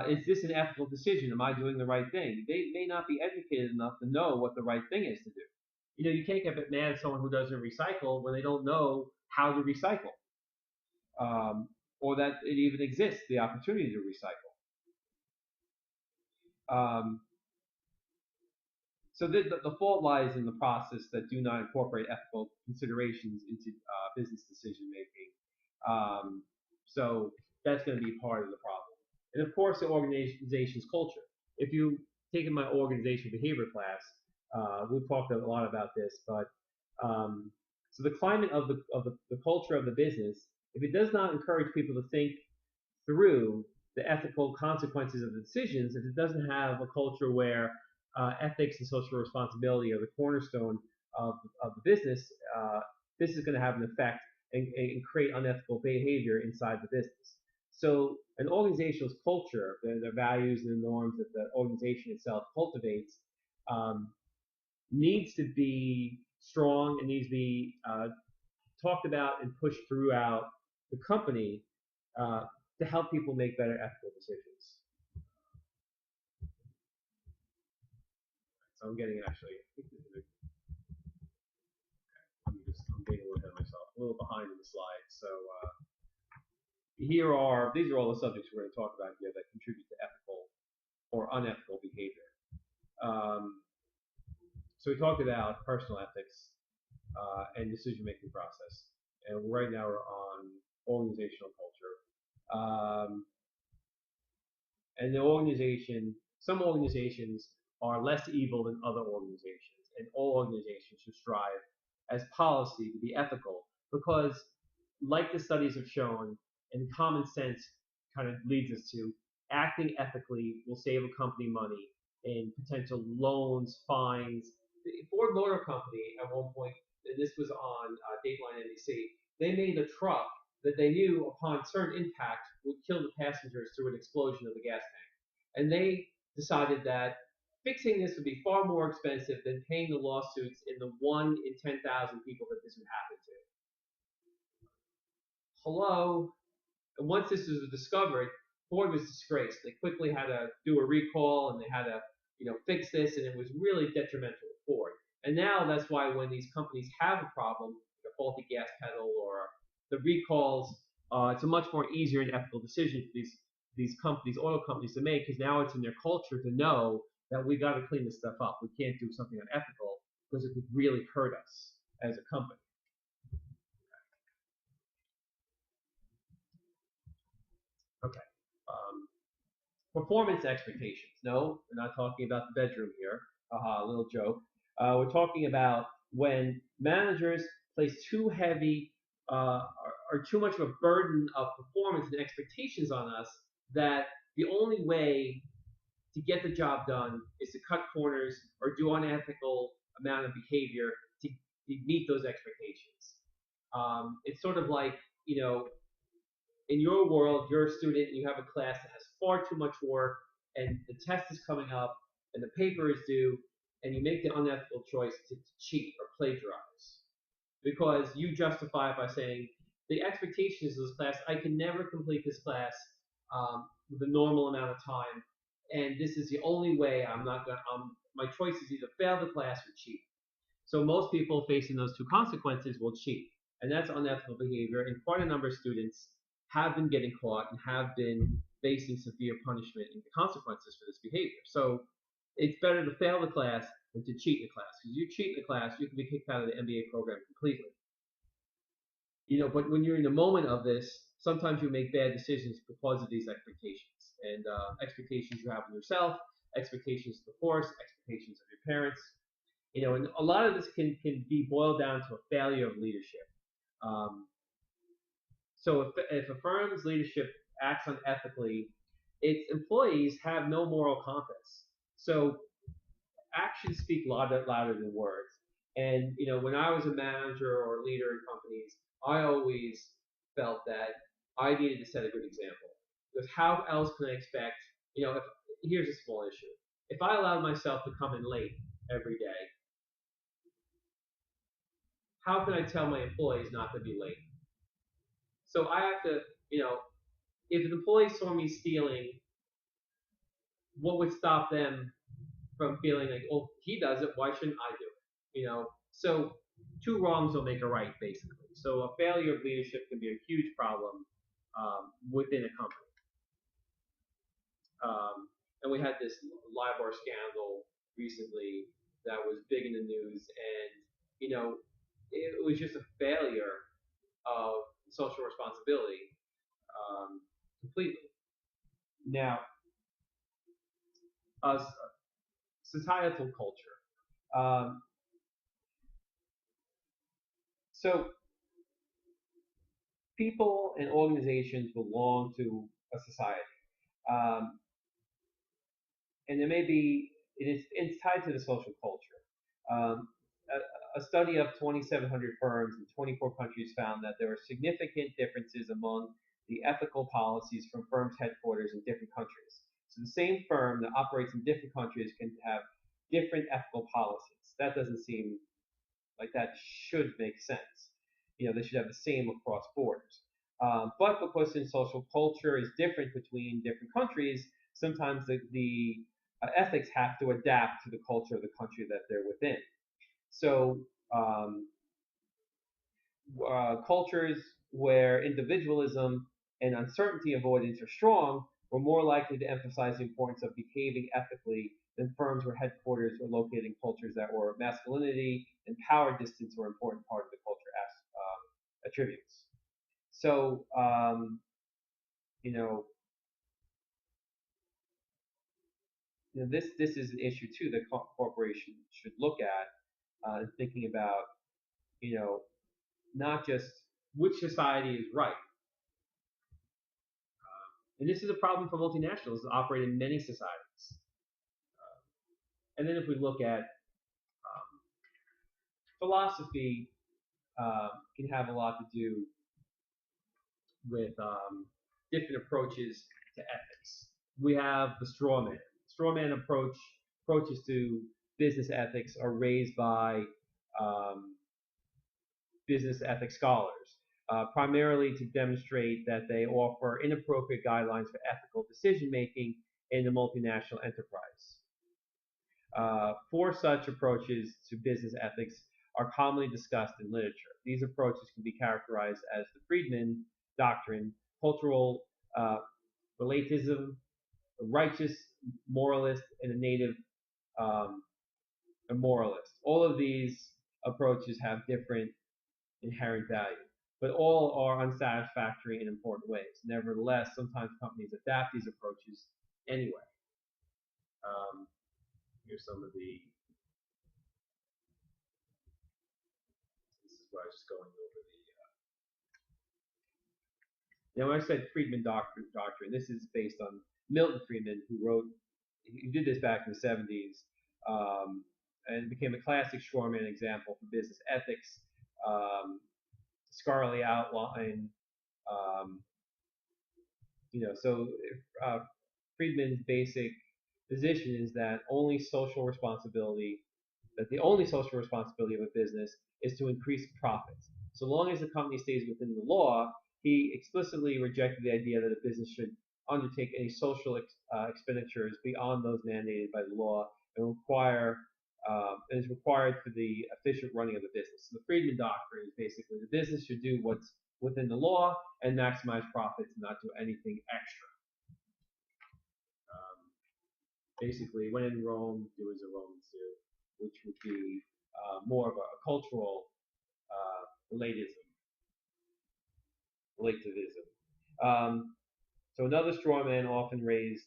is this an ethical decision? Am I doing the right thing? They may not be educated enough to know what the right thing is to do. You can't get mad at someone who doesn't recycle when they don't know how to recycle, or that it even exists, the opportunity to recycle. Um, So the fault lies in the process that do not incorporate ethical considerations into business decision making. So that's going to be part of the problem. And of course, the organization's culture. If you take in my organizational behavior class, we've talked a lot about this, but so the climate of the culture of the business, if it does not encourage people to think through the ethical consequences of the decisions, if it doesn't have a culture where ethics and social responsibility are the cornerstone of the business, this is going to have an effect and create unethical behavior inside the business. So an organization's culture, the values and the norms that the organization itself cultivates, needs to be strong and needs to be talked about and pushed throughout the company to help people make better ethical decisions. So I'm getting actually, I'm getting a little ahead of myself, a little behind in the slides. So these are all the subjects we're going to talk about here that contribute to ethical or unethical behavior. So we talked about personal ethics and decision-making process, and right now we're on organizational culture. And some organizations are less evil than other organizations, and all organizations should strive as policy to be ethical because, like the studies have shown, and common sense kind of leads us to, acting ethically will save a company money in potential loans, fines. The Ford Motor Company at one point, and this was on Dateline NBC, they made a truck that they knew upon certain impact would kill the passengers through an explosion of the gas tank. And they decided that fixing this would be far more expensive than paying the lawsuits in the 1 in 10,000 people that this would happen to. Hello? And once this was discovered, Ford was disgraced. They quickly had to do a recall and they had to, fix this, and it was really detrimental to Ford. And now that's why when these companies have a problem, like a faulty gas pedal or the recalls, it's a much more easier and ethical decision for these oil companies to make, because now it's in their culture to know that we got to clean this stuff up. We can't do something unethical because it would really hurt us as a company. Okay. Performance expectations. No, we're not talking about the bedroom here. A little joke. We're talking about when managers place too heavy or too much of a burden of performance and expectations on us, that the only way to get the job done is to cut corners or do unethical amount of behavior to meet those expectations. It's sort of like, in your world, you're a student and you have a class that has far too much work and the test is coming up and the paper is due, and you make the unethical choice to cheat or plagiarize because you justify it by saying the expectations of this class, I can never complete this class with a normal amount of time, and this is the only way. My choice is either fail the class or cheat. So most people facing those two consequences will cheat, and that's unethical behavior, and quite a number of students have been getting caught and have been facing severe punishment and consequences for this behavior. So it's better to fail the class than to cheat the class, because you cheat the class, you can be kicked out of the MBA program completely. But when you're in the moment of this, sometimes you make bad decisions because of these expectations, and expectations you have of yourself, expectations of the course, expectations of your parents. And a lot of this can be boiled down to a failure of leadership. So if a firm's leadership acts unethically, its employees have no moral compass. So actions speak louder than words. And when I was a manager or leader in companies, I always felt that I needed to set a good example. Because how else can I expect? If here's a small issue. If I allowed myself to come in late every day, how can I tell my employees not to be late? So I have to, if an employee saw me stealing, what would stop them from feeling like, oh, he does it, why shouldn't I do it? So two wrongs don't make a right, basically. So a failure of leadership can be a huge problem within a company. And we had this LIBOR scandal recently that was big in the news, and it was just a failure of social responsibility completely. Now, societal culture. So people and organizations belong to a society. Um, and it's tied to the social culture. A study of 2,700 firms in 24 countries found that there are significant differences among the ethical policies from firms' headquarters in different countries. So the same firm that operates in different countries can have different ethical policies. That doesn't seem like that should make sense. They should have the same across borders. But because in social culture is different between different countries, sometimes the ethics have to adapt to the culture of the country that they're within. So cultures where individualism and uncertainty avoidance are strong were more likely to emphasize the importance of behaving ethically than firms where headquarters were located in cultures that were masculinity and power distance were important part of the culture attributes. So, this is an issue too that corporations should look at, thinking about, not just which society is right. And this is a problem for multinationals that operate in many societies. And then if we look at philosophy, can have a lot to do with different approaches to ethics. We have the straw man. Straw man approaches to business ethics are raised by business ethics scholars, primarily to demonstrate that they offer inappropriate guidelines for ethical decision making in the multinational enterprise. Four such approaches to business ethics are commonly discussed in literature. These approaches can be characterized as the Friedman doctrine, cultural relativism, a righteous moralist, and a native a moralist. All of these approaches have different inherent value, but all are unsatisfactory in important ways. Nevertheless, sometimes companies adapt these approaches anyway. Here's some of the. This is where I was just going over the. Now, when I said Friedman doctrine, this is based on Milton Friedman, who did this back in the 70s, and it became a classic strawman example for business ethics. Scholarly outline, so Friedman's basic position is that the only social responsibility of a business is to increase profits. So long as the company stays within the law, he explicitly rejected the idea that a business should undertake any social expenditures beyond those mandated by the law and is required for the efficient running of the business. So the Friedman doctrine is basically the business should do what's within the law and maximize profits and not do anything extra. Basically, when in Rome, do as the Romans do, which would be more of a cultural relativism. So another straw man often raised,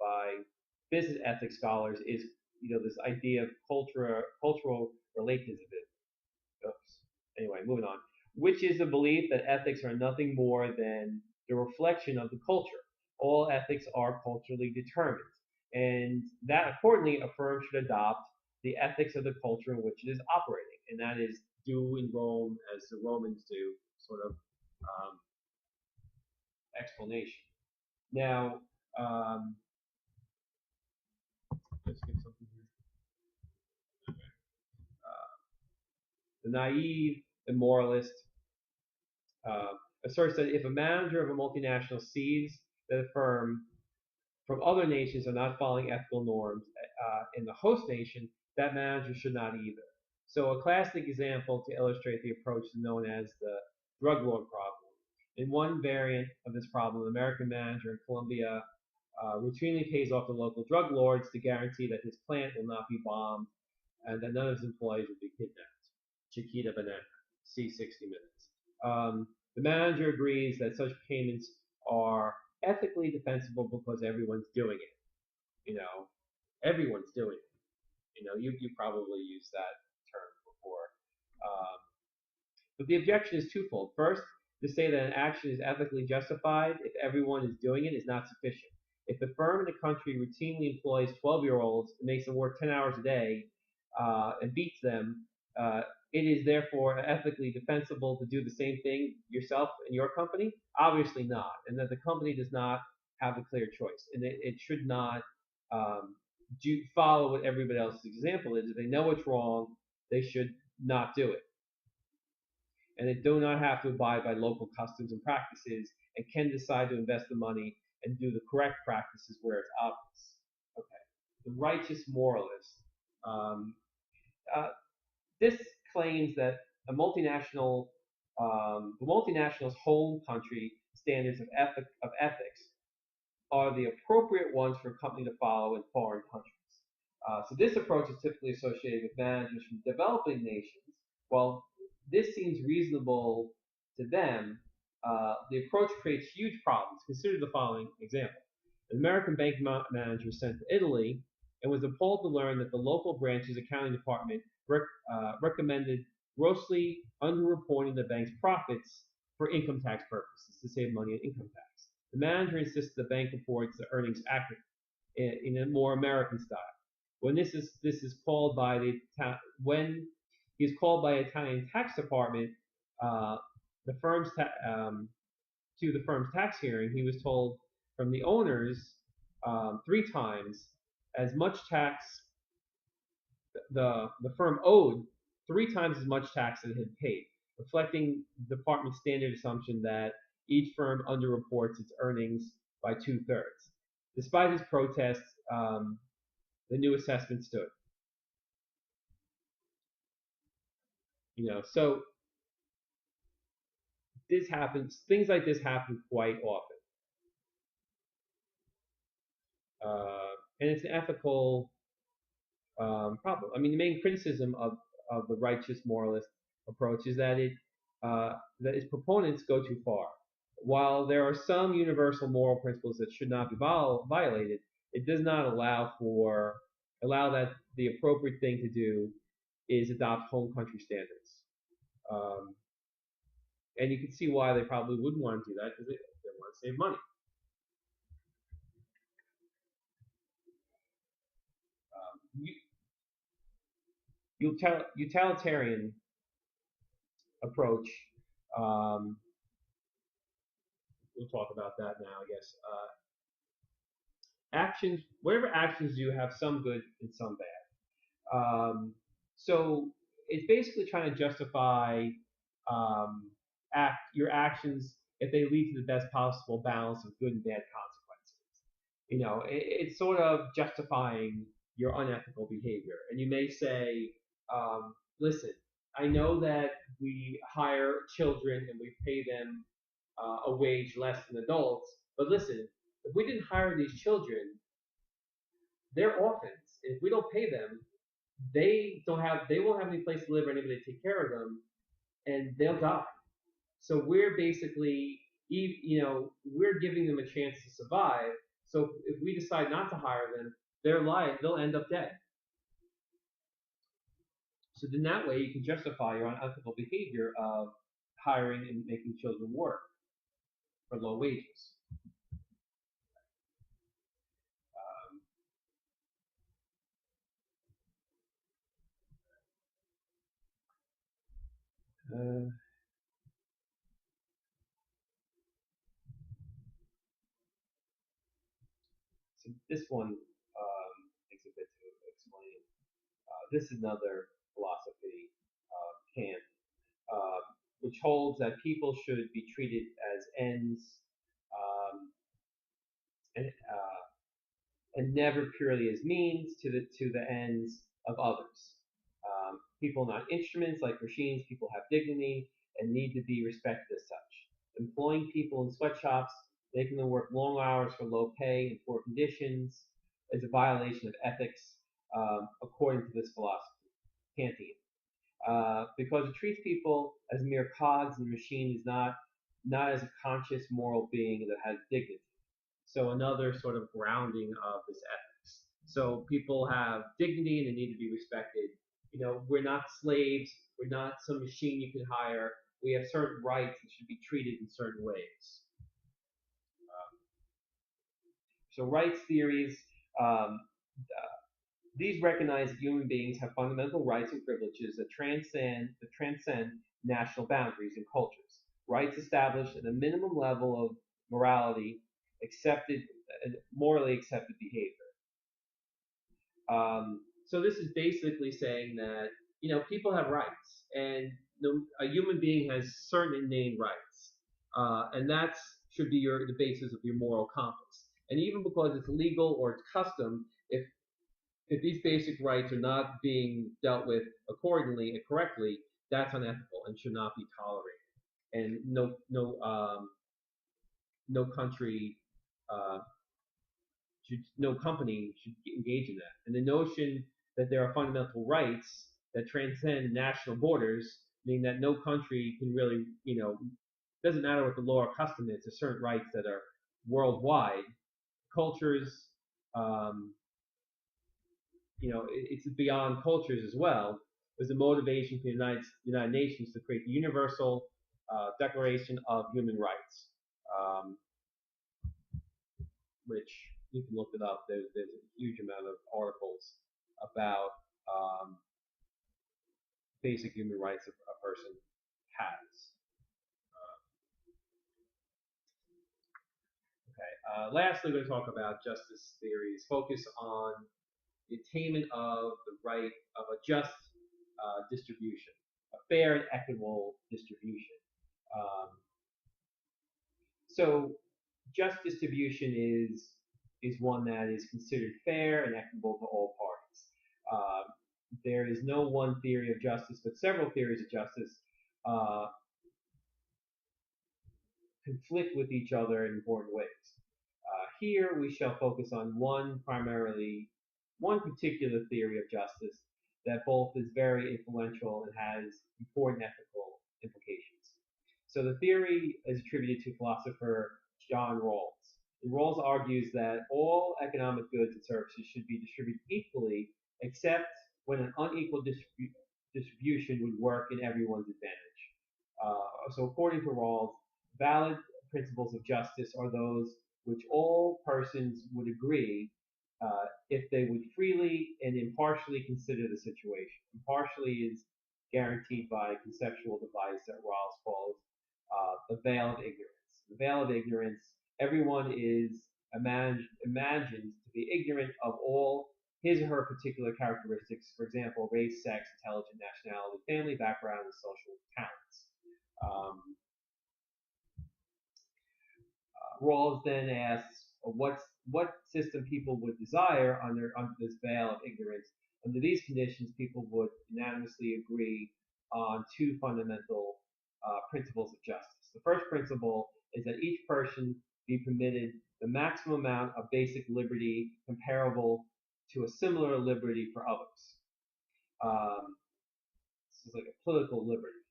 by business ethics scholars is, this idea of cultural relativism. Oops. Anyway, moving on. Which is the belief that ethics are nothing more than the reflection of the culture. All ethics are culturally determined, and that accordingly a firm should adopt the ethics of the culture in which it is operating. and that is do in Rome as the Romans do, sort of explanation. Now, let's get something here. The naive, the moralist, asserts that if a manager of a multinational sees that a firm from other nations are not following ethical norms in the host nation, that manager should not either. So a classic example to illustrate the approach is known as the drug lord problem. In one variant of this problem, an American manager in Colombia routinely pays off the local drug lords to guarantee that his plant will not be bombed and that none of his employees will be kidnapped. Chiquita Banana, see 60 Minutes. The manager agrees that such payments are ethically defensible because everyone's doing it. Everyone's doing it. You probably used that term before. But the objection is twofold. First, to say that an action is ethically justified if everyone is doing it is not sufficient. If the firm in the country routinely employs 12-year-olds and makes them work 10 hours a day and beats them, it is therefore ethically defensible to do the same thing yourself in your company? Obviously not. And that the company does not have a clear choice. And it should not follow what everybody else's example is. If they know it's wrong, they should not do it. And they do not have to abide by local customs and practices and can decide to invest the money and do the correct practices where it's obvious. Okay. The righteous moralist. This claims that the multinational's home country standards of ethics are the appropriate ones for a company to follow in foreign countries. So this approach is typically associated with managers from developing nations. While this seems reasonable to them, the approach creates huge problems. Consider the following example. An American bank manager was sent to Italy and was appalled to learn that the local branch's accounting department recommended grossly underreporting the bank's profits for income tax purposes to save money on income tax. The manager insists the bank reports the earnings accurately in a more American style. When this is called by when he's called by Italian tax department to the firm's tax hearing, he was told from the owners 3 times as much tax the firm owed 3 times as much tax as it had paid, reflecting the department's standard assumption that each firm underreports its earnings by 2/3. Despite his protests, the new assessment stood. So this happens. Things like this happen quite often, and it's an ethical problem. I mean, the main criticism of the righteous moralist approach is that that its proponents go too far. While there are some universal moral principles that should not be violated, it does not allow that the appropriate thing to do is adopt home country standards. And you can see why they probably wouldn't want to do that, because they want to save money. Utilitarian approach. We'll talk about that now, I guess. Whatever actions do have some good and some bad. So it's basically trying to justify your actions if they lead to the best possible balance of good and bad consequences. It's sort of justifying your unethical behavior. And you may say, listen, I know that we hire children and we pay them a wage less than adults, but listen, if we didn't hire these children, they're orphans. If we don't pay them, they won't have any place to live or anybody to take care of them, and they'll die. So we're basically, we're giving them a chance to survive. So if we decide not to hire them, they'll end up dead. So then that way you can justify your unethical behavior of hiring and making children work for low wages. Uh, so this one takes a bit to explain. This is another philosophy, Kant, uh, which holds that people should be treated as ends um, and and never purely as means to the ends of others. People are not instruments like machines. People have dignity and need to be respected as such. Employing people in sweatshops, making them work long hours for low pay and poor conditions, is a violation of ethics, according to this philosophy, Kantian. Because it treats people as mere cogs in the machine, is not as a conscious moral being that has dignity. So another sort of grounding of this ethics. So people have dignity and they need to be respected. We're not slaves. We're not some machine you can hire. We have certain rights and should be treated in certain ways. So rights theories, um, these recognize that human beings have fundamental rights and privileges that transcend national boundaries and cultures. Rights established at a minimum level of morality, accepted, morally accepted behavior. So this is basically saying that people have rights, and a human being has certain innate rights, and that should be the basis of your moral compass. And even because it's legal or it's custom, if these basic rights are not being dealt with accordingly and correctly, that's unethical and should not be tolerated. And no country, uh, no company should engage in that. And the notion that there are fundamental rights that transcend national borders, meaning that no country can really, doesn't matter what the law or custom is, there's certain rights that are worldwide. Cultures, um, it's beyond cultures as well. There's a motivation for the United Nations to create the Universal Declaration of Human Rights, which you can look it up. There's a huge amount of articles about basic human rights a person has. Lastly, we're going to talk about justice theories. Focus on the attainment of the right of a just distribution, a fair and equitable distribution. Um, so, just distribution is one that is considered fair and equitable to all parties. There is no one theory of justice, but several theories of justice uh, conflict with each other in important ways. Here we shall focus on one particular theory of justice that both is very influential and has important ethical implications. So the theory is attributed to philosopher John Rawls. And Rawls argues that all economic goods and services should be distributed equally, except when an unequal distribution would work in everyone's advantage. So according to Rawls, valid principles of justice are those which all persons would agree if they would freely and impartially consider the situation. Impartially is guaranteed by a conceptual device that Rawls calls the veil of ignorance. The veil of ignorance, everyone is imagined to be ignorant of all his or her particular characteristics, for example, race, sex, intelligence, nationality, family background, and social talents. Um, Rawls then asks what system people would desire under this veil of ignorance. Under these conditions, people would unanimously agree on two fundamental principles of justice. The first principle is that each person be permitted the maximum amount of basic liberty comparable to a similar liberty for others. This is like a political liberty.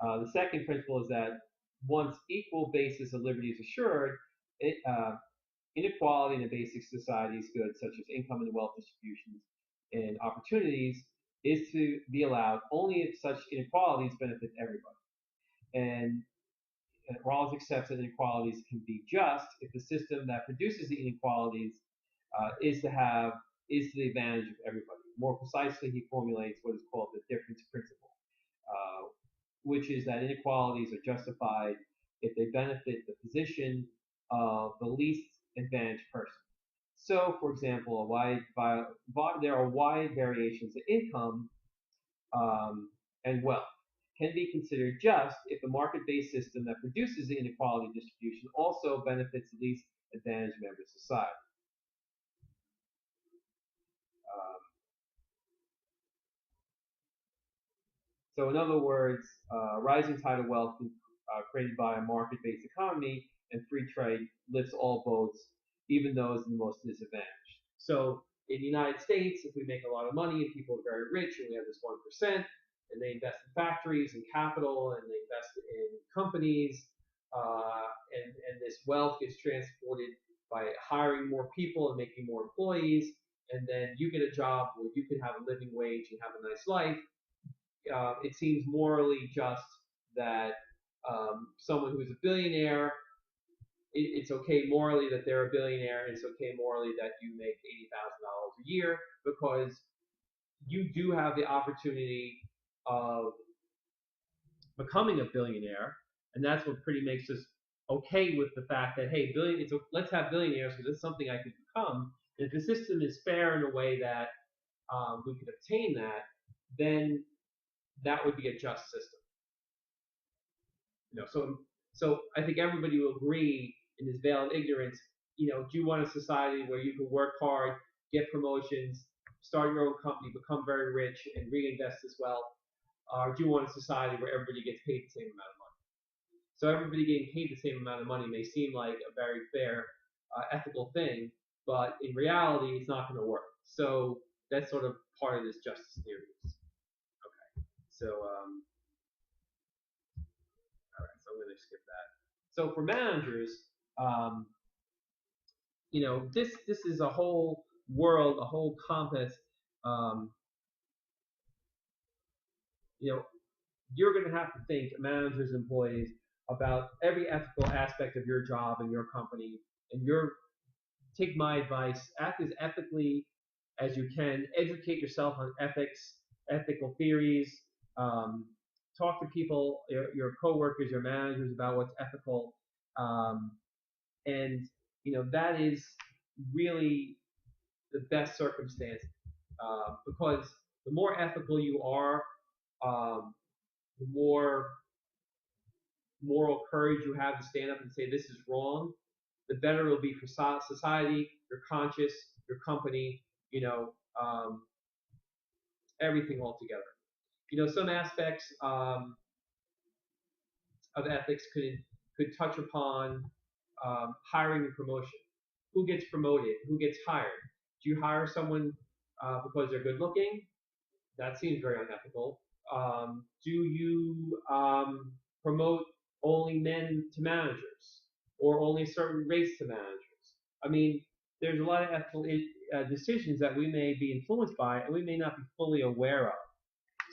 The second principle is that once equal basis of liberty is assured, inequality in the basic society's goods, such as income and wealth distributions and opportunities, is to be allowed only if such inequalities benefit everybody. And Rawls accepts that inequalities can be just if the system that produces the inequalities is to the advantage of everybody. More precisely, he formulates what is called the difference principle, which is that inequalities are justified if they benefit the position of the least advantaged person. So, for example, there are wide variations in income and wealth can be considered just if the market-based system that produces the inequality distribution also benefits the least advantaged members of society. So in other words, rising tide of wealth created by a market-based economy and free trade lifts all boats, even those in the most disadvantaged. So in the United States, if we make a lot of money and people are very rich and we have this 1%, and they invest in factories and capital and they invest in companies, and this wealth gets transported by hiring more people and making more employees, and then you get a job where you can have a living wage and have a nice life. It seems morally just that someone who is a billionaire, it's okay morally that they're a billionaire, and it's okay morally that you make $80,000 a year, because you do have the opportunity of becoming a billionaire, and that's what pretty makes us okay with the fact that, hey, let's have billionaires because it's something I could become. And if the system is fair in a way that we could obtain that, then that would be a just system. So I think everybody will agree in this veil of ignorance. Do you want a society where you can work hard, get promotions, start your own company, become very rich, and reinvest this wealth? Or do you want a society where everybody gets paid the same amount of money? So everybody getting paid the same amount of money may seem like a very fair, ethical thing, but in reality, it's not going to work. So that's sort of part of this justice theory. Okay. So, all right. So I'm going to skip that. So for managers, this is a whole world, a whole compass. You're going to have to think, managers, employees, about every ethical aspect of your job and your company, and take my advice, act as ethically as you can, educate yourself on ethics, ethical theories, talk to people, your coworkers, your managers about what's ethical, and that is really the best circumstance, because the more ethical you are, the more moral courage you have to stand up and say this is wrong, the better it'll be for society, your conscience, your company, everything altogether. Some aspects of ethics could touch upon hiring and promotion. Who gets promoted? Who gets hired? Do you hire someone because they're good looking? That seems very unethical. Do you promote only men to managers, or only a certain race to managers? I mean, there's a lot of ethical decisions that we may be influenced by and we may not be fully aware of.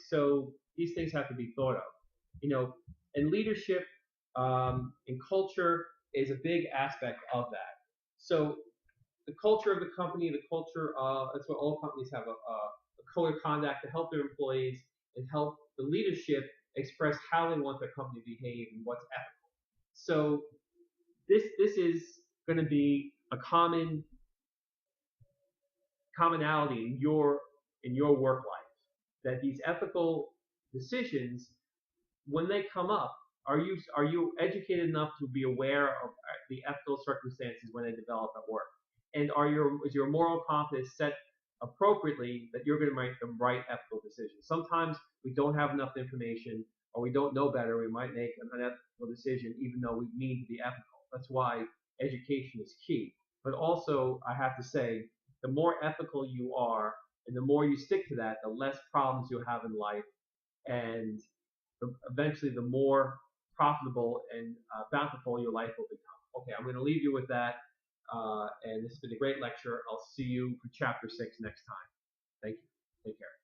So these things have to be thought of. And leadership and culture is a big aspect of that. So the culture of the company, that's what all companies have, a code of conduct to help their employees and help the leadership express how they want their company to behave and what's ethical. So this is going to be a commonality in your work life, that these ethical decisions, when they come up, are you educated enough to be aware of the ethical circumstances when they develop at work? And is your moral compass set appropriately that you're going to make the right ethical decisions? Sometimes we don't have enough information, or we don't know better. We might make an unethical decision even though we mean to be ethical. That's why education is key. But also, I have to say, the more ethical you are and the more you stick to that, the less problems you'll have in life, and eventually the more profitable and bountiful your life will become. Okay, I'm going to leave you with that. And this has been a great lecture. I'll see you for chapter 6 next time. Thank you. Take care.